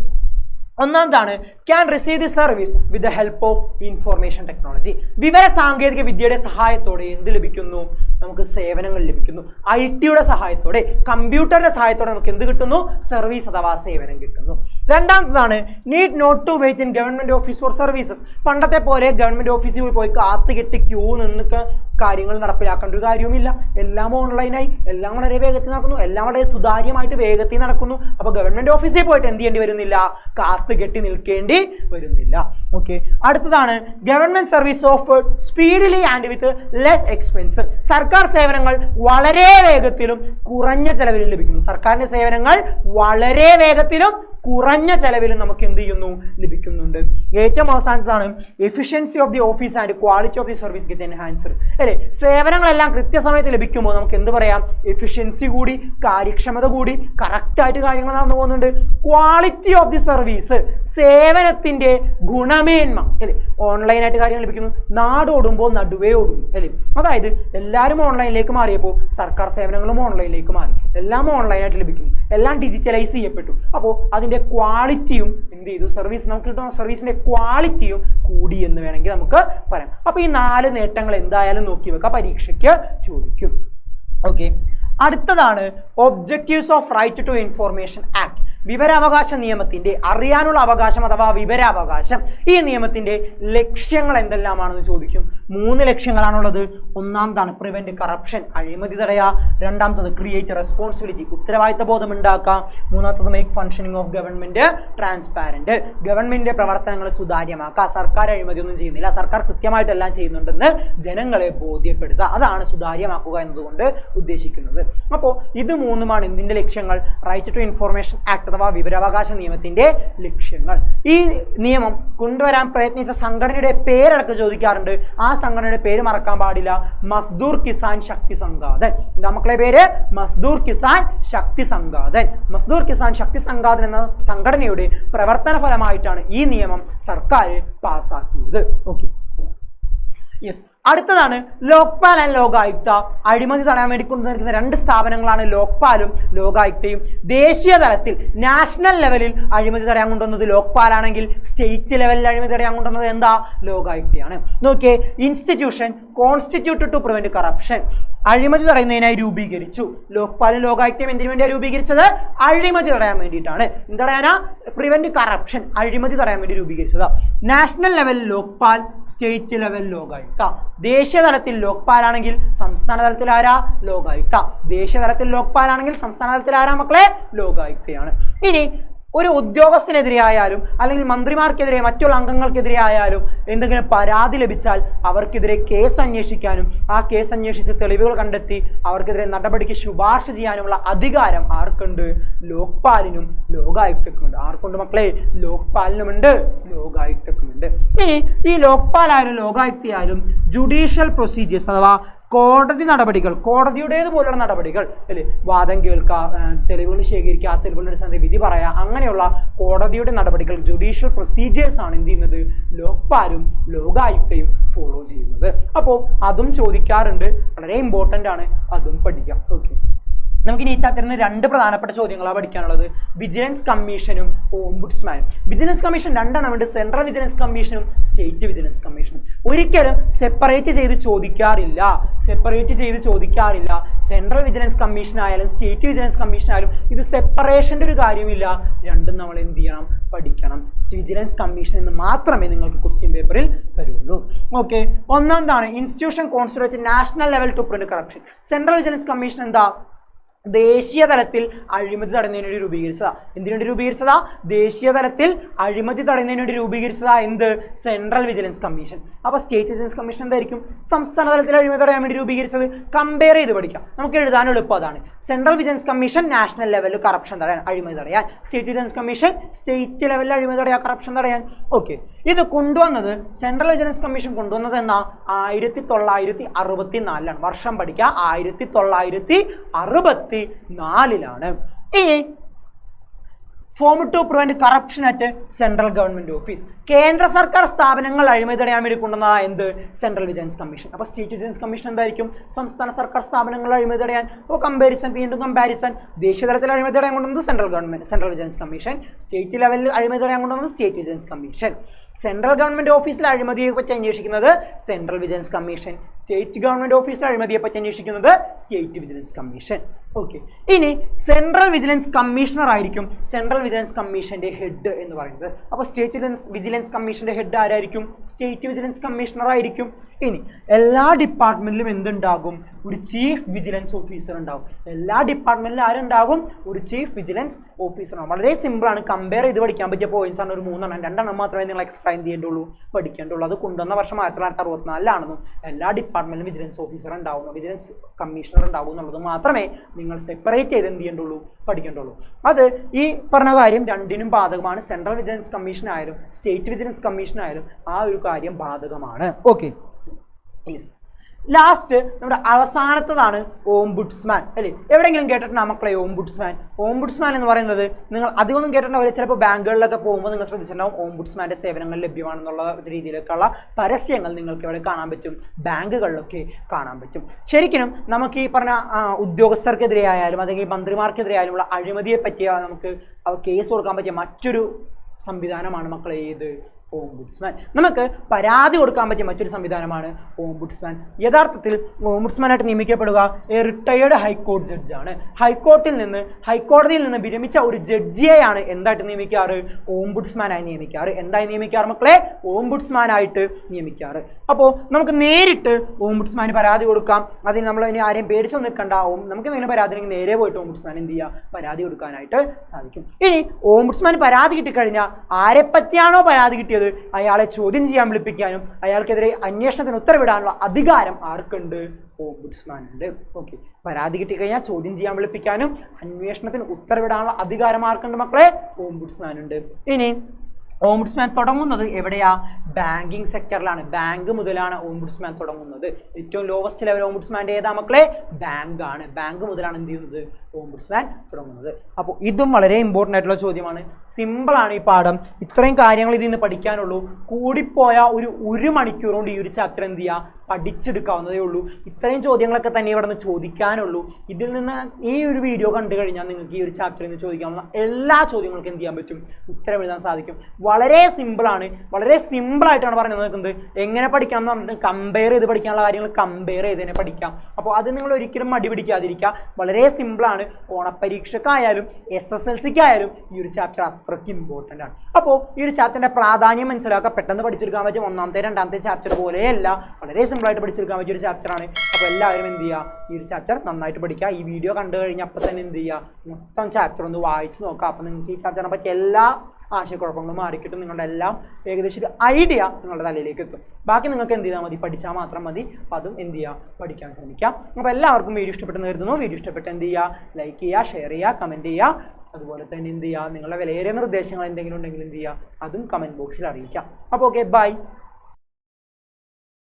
ഒന്നാമതാണ് can receive the service with the help of information technology. വിവര സാങ്കേതിക വിദ്യയുടെ സഹായത്തോടെ എന്ത് ലഭിക്കുന്നു? നമുക്ക് സേവനങ്ങൾ ലഭിക്കുന്നു. IT-യുടെ സഹായത്തോടെ, കമ്പ്യൂട്ടറിന്റെ സഹായത്തോടെ നമുക്ക് എന്ത് കിട്ടുന്നു? സർവീസ് അഥവാ സേവനം കിട്ടുന്നു. രണ്ടാമതാണ് need not to wait in government office for services. പണ്ടത്തെ പോലെ ഗവൺമെന്റ് ഓഫീസിൽ പോയി കാത്തുകെട്ടി ക്യൂ നിന്നൊക്കെ കാര്യങ്ങൾ നടപ്പിലാക്കേണ്ട ഒരു കാര്യവുമില്ല. എല്ലാം ഓൺലൈനായി, എല്ലാം വളരെ വേഗത്തിൽ നടക്കുന്നു, എല്ലാം വളരെ സുതാര്യമായിട്ട് വേഗത്തിൽ നടക്കുന്നു. അപ്പോൾ ഗവൺമെന്റ് ഓഫീസിൽ പോയിട്ട് എന്ത് ചെയ്യേണ്ടി വരുന്നില്ല? കാത്തുകെട്ടി നിൽക്കേണ്ടി വരുന്നില്ല. ഓക്കെ, അടുത്തതാണ് government service offered speedily and with less expense. സർക്കാർ സേവനങ്ങൾ വളരെ വേഗത്തിലും കുറഞ്ഞ ചെലവിലും ലഭിക്കുന്നു. സർക്കാരിന്റെ സേവനങ്ങൾ വളരെ വേഗത്തിലും കുറഞ്ഞ ചെലവിലും നമുക്ക് എന്ത് ചെയ്യുന്നു? ലഭിക്കുന്നുണ്ട്. ഏറ്റവും അവസാനത്താണ് efficiency of the office and quality of the service get enhanced. അല്ലേ, സേവനങ്ങളെല്ലാം കൃത്യസമയത്ത് ലഭിക്കുമ്പോൾ നമുക്ക് എന്ത് പറയാം? എഫിഷ്യൻസി കൂടി, കാര്യക്ഷമത കൂടി, കറക്റ്റായിട്ട് കാര്യങ്ങൾ നടന്നു പോകുന്നുണ്ട്. ക്വാളിറ്റി ഓഫ് ദി സർവീസ്, സേവനത്തിന്റെ ഗുണമേന്മ. അല്ലേ, ഓൺലൈനായിട്ട് കാര്യങ്ങൾ ലഭിക്കുന്നു. നാടോടുമ്പോൾ നടുവേ ഓടുന്നു. അല്ലേ, അതായത് എല്ലാവരും ഓൺലൈനിലേക്ക് മാറിയപ്പോൾ സർക്കാർ സേവനങ്ങളും ഓൺലൈനിലേക്ക് മാറി. എല്ലാം ഓൺലൈനായിട്ട് ലഭിക്കുന്നു, എല്ലാം ഡിജിറ്റലൈസ് ചെയ്യപ്പെട്ടു. അപ്പോൾ അതിന്റെ ക്വാളിറ്റിയും എന്ത് ചെയ്തു? സർവീസ് നമുക്ക് കിട്ടുന്ന സർവീസിന്റെ ക്വാളിറ്റിയും കൂടി എന്ന് വേണമെങ്കിൽ നമുക്ക് പറയാം. അപ്പൊ ഈ 4 നേട്ടങ്ങൾ എന്തായാലും നോക്കി വെക്കാം, പരീക്ഷയ്ക്ക് ചോദിക്കും. ഓക്കെ, അടുത്തതാണ് objectives of right to information act. വിവരാവകാശ നിയമത്തിന്റെ, അറിയാനുള്ള അവകാശം അഥവാ വിവരാവകാശം, ഈ നിയമത്തിന്റെ ലക്ഷ്യങ്ങൾ എന്തെല്ലാമാണെന്ന് ചോദിക്കും. 3 ലക്ഷ്യങ്ങളാണുള്ളത്. ഒന്നാമതാണ് പ്രിവെന്റ് കറപ്ഷൻ, അഴിമതി തടയുക. രണ്ടാമത്തത് ക്രിയേറ്റ് റെസ്പോൺസിബിലിറ്റി, ഉത്തരവാദിത്ത ബോധം ഉണ്ടാക്കുക. മൂന്നാമത്തത് make functioning of government transparent, ഗവൺമെന്റിന്റെ പ്രവർത്തനങ്ങൾ സുതാര്യമാക്കുക. സർക്കാർ അഴിമതിയൊന്നും ചെയ്യുന്നില്ല, സർക്കാർ കൃത്യമായിട്ട് എല്ലാം ചെയ്യുന്നുണ്ടെന്ന് ജനങ്ങളെ ബോധ്യപ്പെടുത്തുക. അതാണ് സുതാര്യമാക്കുക എന്നതുകൊണ്ട് ഉദ്ദേശിക്കുന്നത്. അപ്പോൾ ഇത് 3മാണ് എന്തിന്റെ ലക്ഷ്യങ്ങൾ? റൈറ്റ് ടു ഇൻഫോർമേഷൻ ആക്ട് അഥവാ വിവരാവകാശ നിയമത്തിന്റെ ലക്ഷ്യങ്ങൾ. ഈ നിയമം കൊണ്ടുവരാൻ പ്രയത്നിച്ച സംഘടനയുടെ പേരടക്കം ചോദിക്കാറുണ്ട്. ആ സംഘടനയുടെ പേര് മറക്കാൻ പാടില്ല, മസ്ദൂർ കിസാൻ ശക്തി സംഘാതൻ. എന്താ മക്കളെ പേര്? മസ്ദൂർ കിസാൻ ശക്തി സംഘാതൻ. മസ്ദൂർ കിസാൻ ശക്തി സംഘാതൻ എന്ന സംഘടനയുടെ പ്രവർത്തന ഫലമായിട്ടാണ് ഈ നിയമം സർക്കാർ പാസാക്കിയത്. Okay, yes. അടുത്തതാണ് ലോക്പാൽ ആൻഡ് ലോകായുക്ത. അഴിമതി തടയാൻ വേണ്ടി കൊണ്ടുവന്നിരിക്കുന്ന 2 സ്ഥാപനങ്ങളാണ് ലോക്പാലും ലോകായുക്തയും. ദേശീയ തലത്തിൽ നാഷണൽ ലെവലിൽ അഴിമതി തടയാൻ കൊണ്ടുവന്നത് ലോക്പാലാണെങ്കിൽ സ്റ്റേറ്റ് ലെവലിൽ അഴിമതി തടയാൻ കൊണ്ടുവന്നത് എന്താ? ലോകായുക്തയാണ്. നോക്കിയേ, institution constituted to prevent corruption, അഴിമതി തടയുന്നതിനായി രൂപീകരിച്ചു. ലോക്പാലും ലോകായുക്തയും എന്തിനു വേണ്ടിയാണ് രൂപീകരിച്ചത്? അഴിമതി തടയാൻ വേണ്ടിയിട്ടാണ്. എന്തടയാനാ? പ്രിവെന്റ് കറപ്ഷൻ, അഴിമതി തടയാൻ വേണ്ടി രൂപീകരിച്ചത്. National level Lokpal, state level Lokayukta. ദേശീയ തലത്തിൽ ലോക്പാൽ ആണെങ്കിൽ സംസ്ഥാന തലത്തിൽ ആരാ? ലോകായുക്ത. ദേശീയ തലത്തിൽ ലോക്പാൽ ആണെങ്കിൽ സംസ്ഥാന തലത്തിൽ ആരാ മക്കളെ? ലോകായുക്തയാണ്. ഇനി ഒരു ഉദ്യോഗസ്ഥനെതിരെ ആയാലും അല്ലെങ്കിൽ മന്ത്രിമാർക്കെതിരെ മറ്റുള്ള അംഗങ്ങൾക്കെതിരെ ആയാലും എന്തെങ്കിലും പരാതി ലഭിച്ചാൽ അവർക്കെതിരെ കേസ് അന്വേഷിക്കാനും ആ കേസ് അന്വേഷിച്ച് തെളിവുകൾ കണ്ടെത്തി അവർക്കെതിരെ നടപടിക്ക് ശുപാർശ ചെയ്യാനുമുള്ള അധികാരം ആർക്കുണ്ട്? ലോക്പാലിനും ലോകായുക്തക്കുമുണ്ട്. ആർക്കുണ്ട് മക്കളെ? ലോക്പാലിനുമുണ്ട്, ലോകായുക്തക്കുമുണ്ട്. ഇനി ഈ ലോക്പാലായാലും ലോകായുക്തയായാലും ജുഡീഷ്യൽ പ്രൊസീജിയേഴ്സ് അഥവാ കോടതി നടപടികൾ, കോടതിയുടേതുപോലുള്ള നടപടികൾ അല്ലേ, വാദം കേൾക്കുക, തെളിവുകൾ ശേഖരിക്കുക, ആ തെളിവുകളുടെ അടിസ്ഥാനത്തിൽ വിധി പറയുക, അങ്ങനെയുള്ള കോടതിയുടെ നടപടികൾ, ജുഡീഷ്യൽ പ്രൊസീജിയേഴ്സ് ആണ് എന്ത് ചെയ്യുന്നത്? ലോക്പാലും ലോകായുക്തയും ഫോളോ ചെയ്യുന്നത്. അപ്പോൾ അതും ചോദിക്കാറുണ്ട്, വളരെ ഇമ്പോർട്ടൻ്റ് ആണ്, അതും പഠിക്കാം. ഓക്കെ, നമുക്കിനി ഈ ചാപ്റ്ററിന് 2 പ്രധാനപ്പെട്ട ചോദ്യങ്ങളാണ് പഠിക്കാനുള്ളത്. വിജിലൻസ് കമ്മീഷനും ഓംബുഡ്സ്മാനും. വിജിലൻസ് കമ്മീഷൻ 2 എണ്ണം ഉണ്ട്, സെൻട്രൽ വിജിലൻസ് കമ്മീഷനും സ്റ്റേറ്റ് വിജിലൻസ് കമ്മീഷനും. ഒരിക്കലും സെപ്പറേറ്റ് ചെയ്ത് ചോദിക്കാറില്ല, സെൻട്രൽ വിജിലൻസ് കമ്മീഷൻ ആയാലും സ്റ്റേറ്റ് വിജിലൻസ് കമ്മീഷൻ ആയാലും ഇത് സെപ്പറേഷൻ്റെ ഒരു കാര്യമില്ല. രണ്ടും നമ്മൾ എന്ത് ചെയ്യണം? പഠിക്കണം. വിജിലൻസ് കമ്മീഷൻ എന്ന് മാത്രമേ നിങ്ങൾക്ക് ക്വസ്റ്റ്യൻ പേപ്പറിൽ തരുള്ളൂ. ഓക്കെ, ഒന്നാമതാണ് institution constitute national level to prevent corruption. Central vigilance commission എന്താ? ദേശീയ തലത്തിൽ അഴിമതി തടയുന്നതിന് വേണ്ടി രൂപീകരിച്ചതാ. എന്തിനു വേണ്ടി രൂപീകരിച്ചതാ? ദേശീയ തലത്തിൽ അഴിമതി തടയുന്നതിന് വേണ്ടി രൂപീകരിച്ചതാ. എന്ത്? Central vigilance commission. അപ്പോൾ സ്റ്റേറ്റ് വിജിലൻസ് കമ്മീഷൻ എന്തായിരിക്കും? സംസ്ഥാന തലത്തിൽ അഴിമതി തടയാൻ വേണ്ടി രൂപീകരിച്ചത്. കമ്പയർ ചെയ്ത് പഠിക്കാം, നമുക്ക് എഴുതാൻ എളുപ്പം അതാണ്. സെൻട്രൽ വിജിലൻസ് കമ്മീഷൻ നാഷണൽ ലെവലിൽ കറപ്ഷൻ തടയാൻ, അഴിമതി തടയാൻ. സ്റ്റേറ്റ് വിജിലൻസ് കമ്മീഷൻ സ്റ്റേറ്റ് ലെവലിൽ അഴിമതി തടയാൻ, കറപ്ഷൻ തടയാൻ. ഓക്കെ, ഇത് കൊണ്ടുവന്നത് സെൻട്രൽ വിജിലൻസ് കമ്മീഷൻ കൊണ്ടുവന്നത് എന്നാ? 1964. വർഷം പഠിക്കുക, 1964. ഇനി form to prevent corruption at central government office. കേന്ദ്ര സർക്കാർ സ്ഥാപനങ്ങൾ അഴിമതി തടയാൻ വേണ്ടി കൊണ്ടുവന്നതാണ് എന്ത്? Central vigilance commission. അപ്പോൾ സ്റ്റേറ്റ് വിജിലൻസ് കമ്മീഷൻ എന്തായിരിക്കും? സംസ്ഥാന സർക്കാർ സ്ഥാപനങ്ങൾ അഴിമതി തടയാൻ. അപ്പോൾ വീണ്ടും കമ്പാരിസൺ. ദേശീയ തലത്തിൽ അഴിമതി തടയാൻ കൊണ്ടുവന്നത് സെൻട്രൽ വിജിലൻസ് കമ്മീഷൻ. സ്റ്റേറ്റ് ലെവലിൽ അഴിമതി തടയാൻ കൊണ്ടുവന്നത് state vigilance commission. Central government ഓഫീസിൽ അഴിമതിയെ പറ്റി അന്വേഷിക്കുന്നത് central vigilance commission. State government ഓഫീസിൽ അഴിമതിയെ പറ്റി അന്വേഷിക്കുന്നത് സ്റ്റേറ്റ് വിജിലൻസ് കമ്മീഷൻ. ഓക്കെ, ഇനി സെൻട്രൽ വിജിലൻസ് കമ്മീഷണർ ആയിരിക്കും സെൻട്രൽ വിജിലൻസ് കമ്മീഷന്റെ ഹെഡ് എന്ന് പറയുന്നത്. അപ്പോൾ സ്റ്റേറ്റ് വിജിലൻസ് കമ്മീഷന്റെ ഹെഡ് ആരായിരിക്കും? സ്റ്റേറ്റ് വിജിലൻസ് കമ്മീഷണർ ആയിരിക്കും. ഇനി എല്ലാ ഡിപ്പാർട്ട്മെന്റിലും എന്തുണ്ടാകും? ഒരു ചീഫ് വിജിലൻസ് ഓഫീസർ ഉണ്ടാകും. എല്ലാ ഡിപ്പാർട്ട്മെന്റിലും ആരുണ്ടാകും? ഒരു ചീഫ് വിജിലൻസ് ഓഫീസർ ഉണ്ടാകും. വളരെ സിമ്പിൾ ആണ്. കമ്പയർ ചെയ്ത് പഠിക്കാൻ പറ്റിയ പോയിന്റ്സ് ആണ് ഒരു 3 2 മാത്രമേ നിങ്ങൾ എക്സ്ട്രാ എന്ത് ചെയ്യേണ്ടുള്ളൂ? പഠിക്കേണ്ടുള്ളൂ. അത് കൊണ്ടുവന്ന വർഷം 1964 എല്ലാ ഡിപ്പാർട്ട്മെന്റിലും വിജിലൻസ് ഓഫീസർ ഉണ്ടാവും, വിജിലൻസ് കമ്മീഷണർ ഉണ്ടാവും എന്നുള്ളത് മാത്രമേ നിങ്ങൾ സെപ്പറേറ്റ് ചെയ്ത് എന്ത് ചെയ്യേണ്ടുള്ളൂ? പഠിക്കേണ്ടുള്ളൂ. അത് ഈ പറഞ്ഞ കാര്യം രണ്ടിനും ബാധകമാണ്. സെൻട്രൽ വിജിലൻസ് കമ്മീഷൻ ആയാലും സ്റ്റേറ്റ് വിജിലൻസ് കമ്മീഷൻ ആയാലും ആ ഒരു കാര്യം ബാധകമാണ്. Okay, yes. ലാസ്റ്റ് നമ്മുടെ അവസാനത്തതാണ് ഓംബുഡ്സ്മാൻ അല്ലേ? എവിടെയെങ്കിലും കേട്ടിട്ടുണ്ടോ മക്കളെ ഓംബുഡ്സ്മാൻ? ഓംബുഡ്സ്മാൻ എന്ന് പറയുന്നത് നിങ്ങൾ അധികമൊന്നും കേട്ടിട്ടുണ്ടാവില്ല. ചിലപ്പോൾ ബാങ്കുകളിലൊക്കെ പോകുമ്പോൾ നിങ്ങൾ ശ്രദ്ധിച്ചിട്ടുണ്ടാവും ഓംബുഡ്സ്മാന്റെ സേവനങ്ങൾ ലഭ്യമാണെന്നുള്ള രീതിയിലേക്കുള്ള പരസ്യങ്ങൾ നിങ്ങൾക്ക് ഇവിടെ കാണാൻ പറ്റും, ബാങ്കുകളിലൊക്കെ കാണാൻ പറ്റും. ശരിക്കും നമുക്ക് ഈ പറഞ്ഞ ഉദ്യോഗസ്ഥർക്കെതിരെ ആയാലും അല്ലെങ്കിൽ മന്ത്രിമാർക്കെതിരെ ആയാലും ഉള്ള അഴിമതിയെ പറ്റിയ നമുക്ക് കേസ് കൊടുക്കാൻ പറ്റിയ മറ്റൊരു സംവിധാനമാണ് മക്കളെ ഏത്? ഓംബുഡ്സ്മാൻ. നമുക്ക് പരാതി കൊടുക്കാൻ പറ്റിയ മറ്റൊരു സംവിധാനമാണ് ഓംബുഡ്സ്മാൻ. യഥാർത്ഥത്തിൽ ഓംബുഡ്സ്മാനായിട്ട് നിയമിക്കപ്പെടുക റിട്ടയേർഡ് ഹൈക്കോടതി ജഡ്ജാണ്. ഹൈക്കോടതിയിൽ നിന്ന് വിരമിച്ച ഒരു ജഡ്ജിയെയാണ് എന്തായിട്ട് നിയമിക്കാറ്? ഓംബുഡ്സ്മാനായി നിയമിക്കാറ്. എന്തായി നിയമിക്കാറ് മക്കളെ? ഓംബുഡ്സ്മാനായിട്ട് നിയമിക്കാറ്. അപ്പോൾ നമുക്ക് നേരിട്ട് ഓംബുഡ്സ്മാന് പരാതി കൊടുക്കാം. അതിന് നമ്മൾ ഇനി ആരെയും പേടിച്ചു നിൽക്കണ്ട. നമുക്ക് എന്തെങ്കിലും പരാതി ഉണ്ടെങ്കിൽ നേരെ പോയിട്ട് ഓംബുഡ്സ്മാൻ എന്ത് ചെയ്യുക? പരാതി കൊടുക്കാനായിട്ട് സാധിക്കും. ഇനി ഓംബുഡ്സ്മാൻ പരാതി കിട്ടിക്കഴിഞ്ഞാൽ ആരെ പറ്റിയാണോ പരാതി കിട്ടിയത് അയാളെ ചോദ്യം ചെയ്യാൻ വിളിപ്പിക്കാനും അയാൾക്കെതിരെ അന്വേഷണത്തിന് ഉത്തരവിടാനുള്ള അധികാരം ആർക്കുണ്ട്? ഓംബുഡ്സ്മാൻ ഉണ്ട്. ഓക്കെ, പരാതി കിട്ടിക്കഴിഞ്ഞാൽ ചോദ്യം ചെയ്യാൻ വിളിപ്പിക്കാനും അന്വേഷണത്തിന് ഉത്തരവിടാനുള്ള അധികാരം ആർക്കുണ്ട് മക്കളെ? ഓംബുഡ്സ്മാൻ ഉണ്ട്. ഇനി ഓംബുഡ്സ്മാൻ തുടങ്ങുന്നത് എവിടെയാ? ബാങ്കിങ് സെക്ടറിലാണ്. ബാങ്ക് മുതലാണ് ഓംബുഡ്സ്മാൻ തുടങ്ങുന്നത്. ഏറ്റവും ലോവസ്റ്റ് ലെവൽ ഓംബുഡ്സ്മാന്റെ ഏതാ മക്കളെ? ബാങ്ക് ആണ്. ബാങ്ക് മുതലാണ് എന്ത് ചെയ്യുന്നത്? ഓംബുഡ്സ്മാൻ തുടങ്ങുന്നത്. അപ്പോൾ ഇതും വളരെ ഇമ്പോർട്ടൻ്റ് ആയിട്ടുള്ള ചോദ്യമാണ്. സിമ്പിളാണ് ഈ പാഠം. ഇത്രയും കാര്യങ്ങൾ ഇതിൽ നിന്ന് പഠിക്കാനുള്ളൂ. കൂടിപ്പോയ ഒരു മണിക്കൂർ കൊണ്ട് ഈ ഒരു ചാപ്റ്റർ എന്ത് ചെയ്യുക? പഠിച്ചെടുക്കാവുന്നതേ ഉള്ളൂ. ഇത്രയും ചോദ്യങ്ങളൊക്കെ തന്നെ ഇവിടെ നിന്ന് ചോദിക്കാനുള്ളൂ. ഇതിൽ നിന്ന് ഈ ഒരു വീഡിയോ കണ്ടു കഴിഞ്ഞാൽ നിങ്ങൾക്ക് ഈ ഒരു ചാപ്റ്ററിൽ നിന്ന് ചോദിക്കാവുന്ന എല്ലാ ചോദ്യങ്ങൾക്കും എന്ത് ചെയ്യാൻ പറ്റും? ഉത്തരം എഴുതാൻ സാധിക്കും. വളരെ സിമ്പിളാണ്. വളരെ സിമ്പിളായിട്ടാണ് പറഞ്ഞു നിൽക്കുന്നത്. എങ്ങനെ പഠിക്കണം എന്ന് പറഞ്ഞിട്ട് കമ്പയർ ചെയ്ത് പഠിക്കാനുള്ള കാര്യങ്ങൾ കമ്പയർ ചെയ്ത് തന്നെ പഠിക്കാം. അപ്പോൾ അത് നിങ്ങൾ ഒരിക്കലും മടി പിടിക്കാതിരിക്കുക. വളരെ സിമ്പിളാണ്. ഓണപ്പരീക്ഷക്കായാലും SSLCക്കായാലും ഈ ഒരു ചാപ്റ്റർ അത്രയ്ക്ക് ഇമ്പോർട്ടൻ്റ് ആണ്. അപ്പോൾ ഈ ഒരു ചാപ്റ്ററിൻ്റെ പ്രാധാന്യം മനസ്സിലാക്കുക. പെട്ടെന്ന് പഠിച്ചെടുക്കാൻ പറ്റും. ഒന്നാമത്തെ രണ്ടാമത്തെ ചാപ്റ്റർ പോലെയല്ല, വളരെ സിമ്പിളായിട്ട് പഠിച്ചെടുക്കാൻ പറ്റിയ ഒരു ചാപ്റ്ററാണ്. അപ്പോൾ എല്ലാവരും എന്ത് ചെയ്യുക? ഈ ഒരു ചാപ്റ്റർ നന്നായിട്ട് പഠിക്കുക. ഈ വീഡിയോ കണ്ടു കഴിഞ്ഞാൽ അപ്പോൾ തന്നെ എന്ത് ചെയ്യുക? മൊത്തം ചാപ്റ്റർ ഒന്ന് വായിച്ച് നോക്കുക. അപ്പോൾ നിങ്ങൾക്ക് ഈ ചാപ്റ്ററിനെ പറ്റിയ എല്ലാ ആശയക്കുഴപ്പങ്ങളും മാറിക്കിട്ടും. നിങ്ങളുടെ എല്ലാം ഏകദേശം ഒരു ഐഡിയ നിങ്ങളുടെ തലയിലേക്ക് എത്തും. ബാക്കി നിങ്ങൾക്ക് എന്ത് ചെയ്താൽ മതി? പഠിച്ചാൽ മാത്രം മതി. അപ്പോൾ അതും എന്ത് ചെയ്യുക? പഠിക്കാൻ ശ്രമിക്കാം. അപ്പോൾ എല്ലാവർക്കും വീഡിയോ ഇഷ്ടപ്പെട്ടെന്ന് കരുതുന്നു. വീഡിയോ ഇഷ്ടപ്പെട്ട് എന്ത് ചെയ്യുക? ലൈക്ക് ചെയ്യുക, ഷെയർ ചെയ്യുക, കമൻറ്റ് ചെയ്യുക. അതുപോലെ തന്നെ എന്ത് ചെയ്യുക? നിങ്ങളുടെ വിലയേറിയ നിർദ്ദേശങ്ങൾ എന്തെങ്കിലും ഉണ്ടെങ്കിൽ എന്ത് ചെയ്യുക? അതും കമൻറ്റ് ബോക്സിൽ അറിയിക്കാം. അപ്പോൾ ഓക്കെ, ബൈ.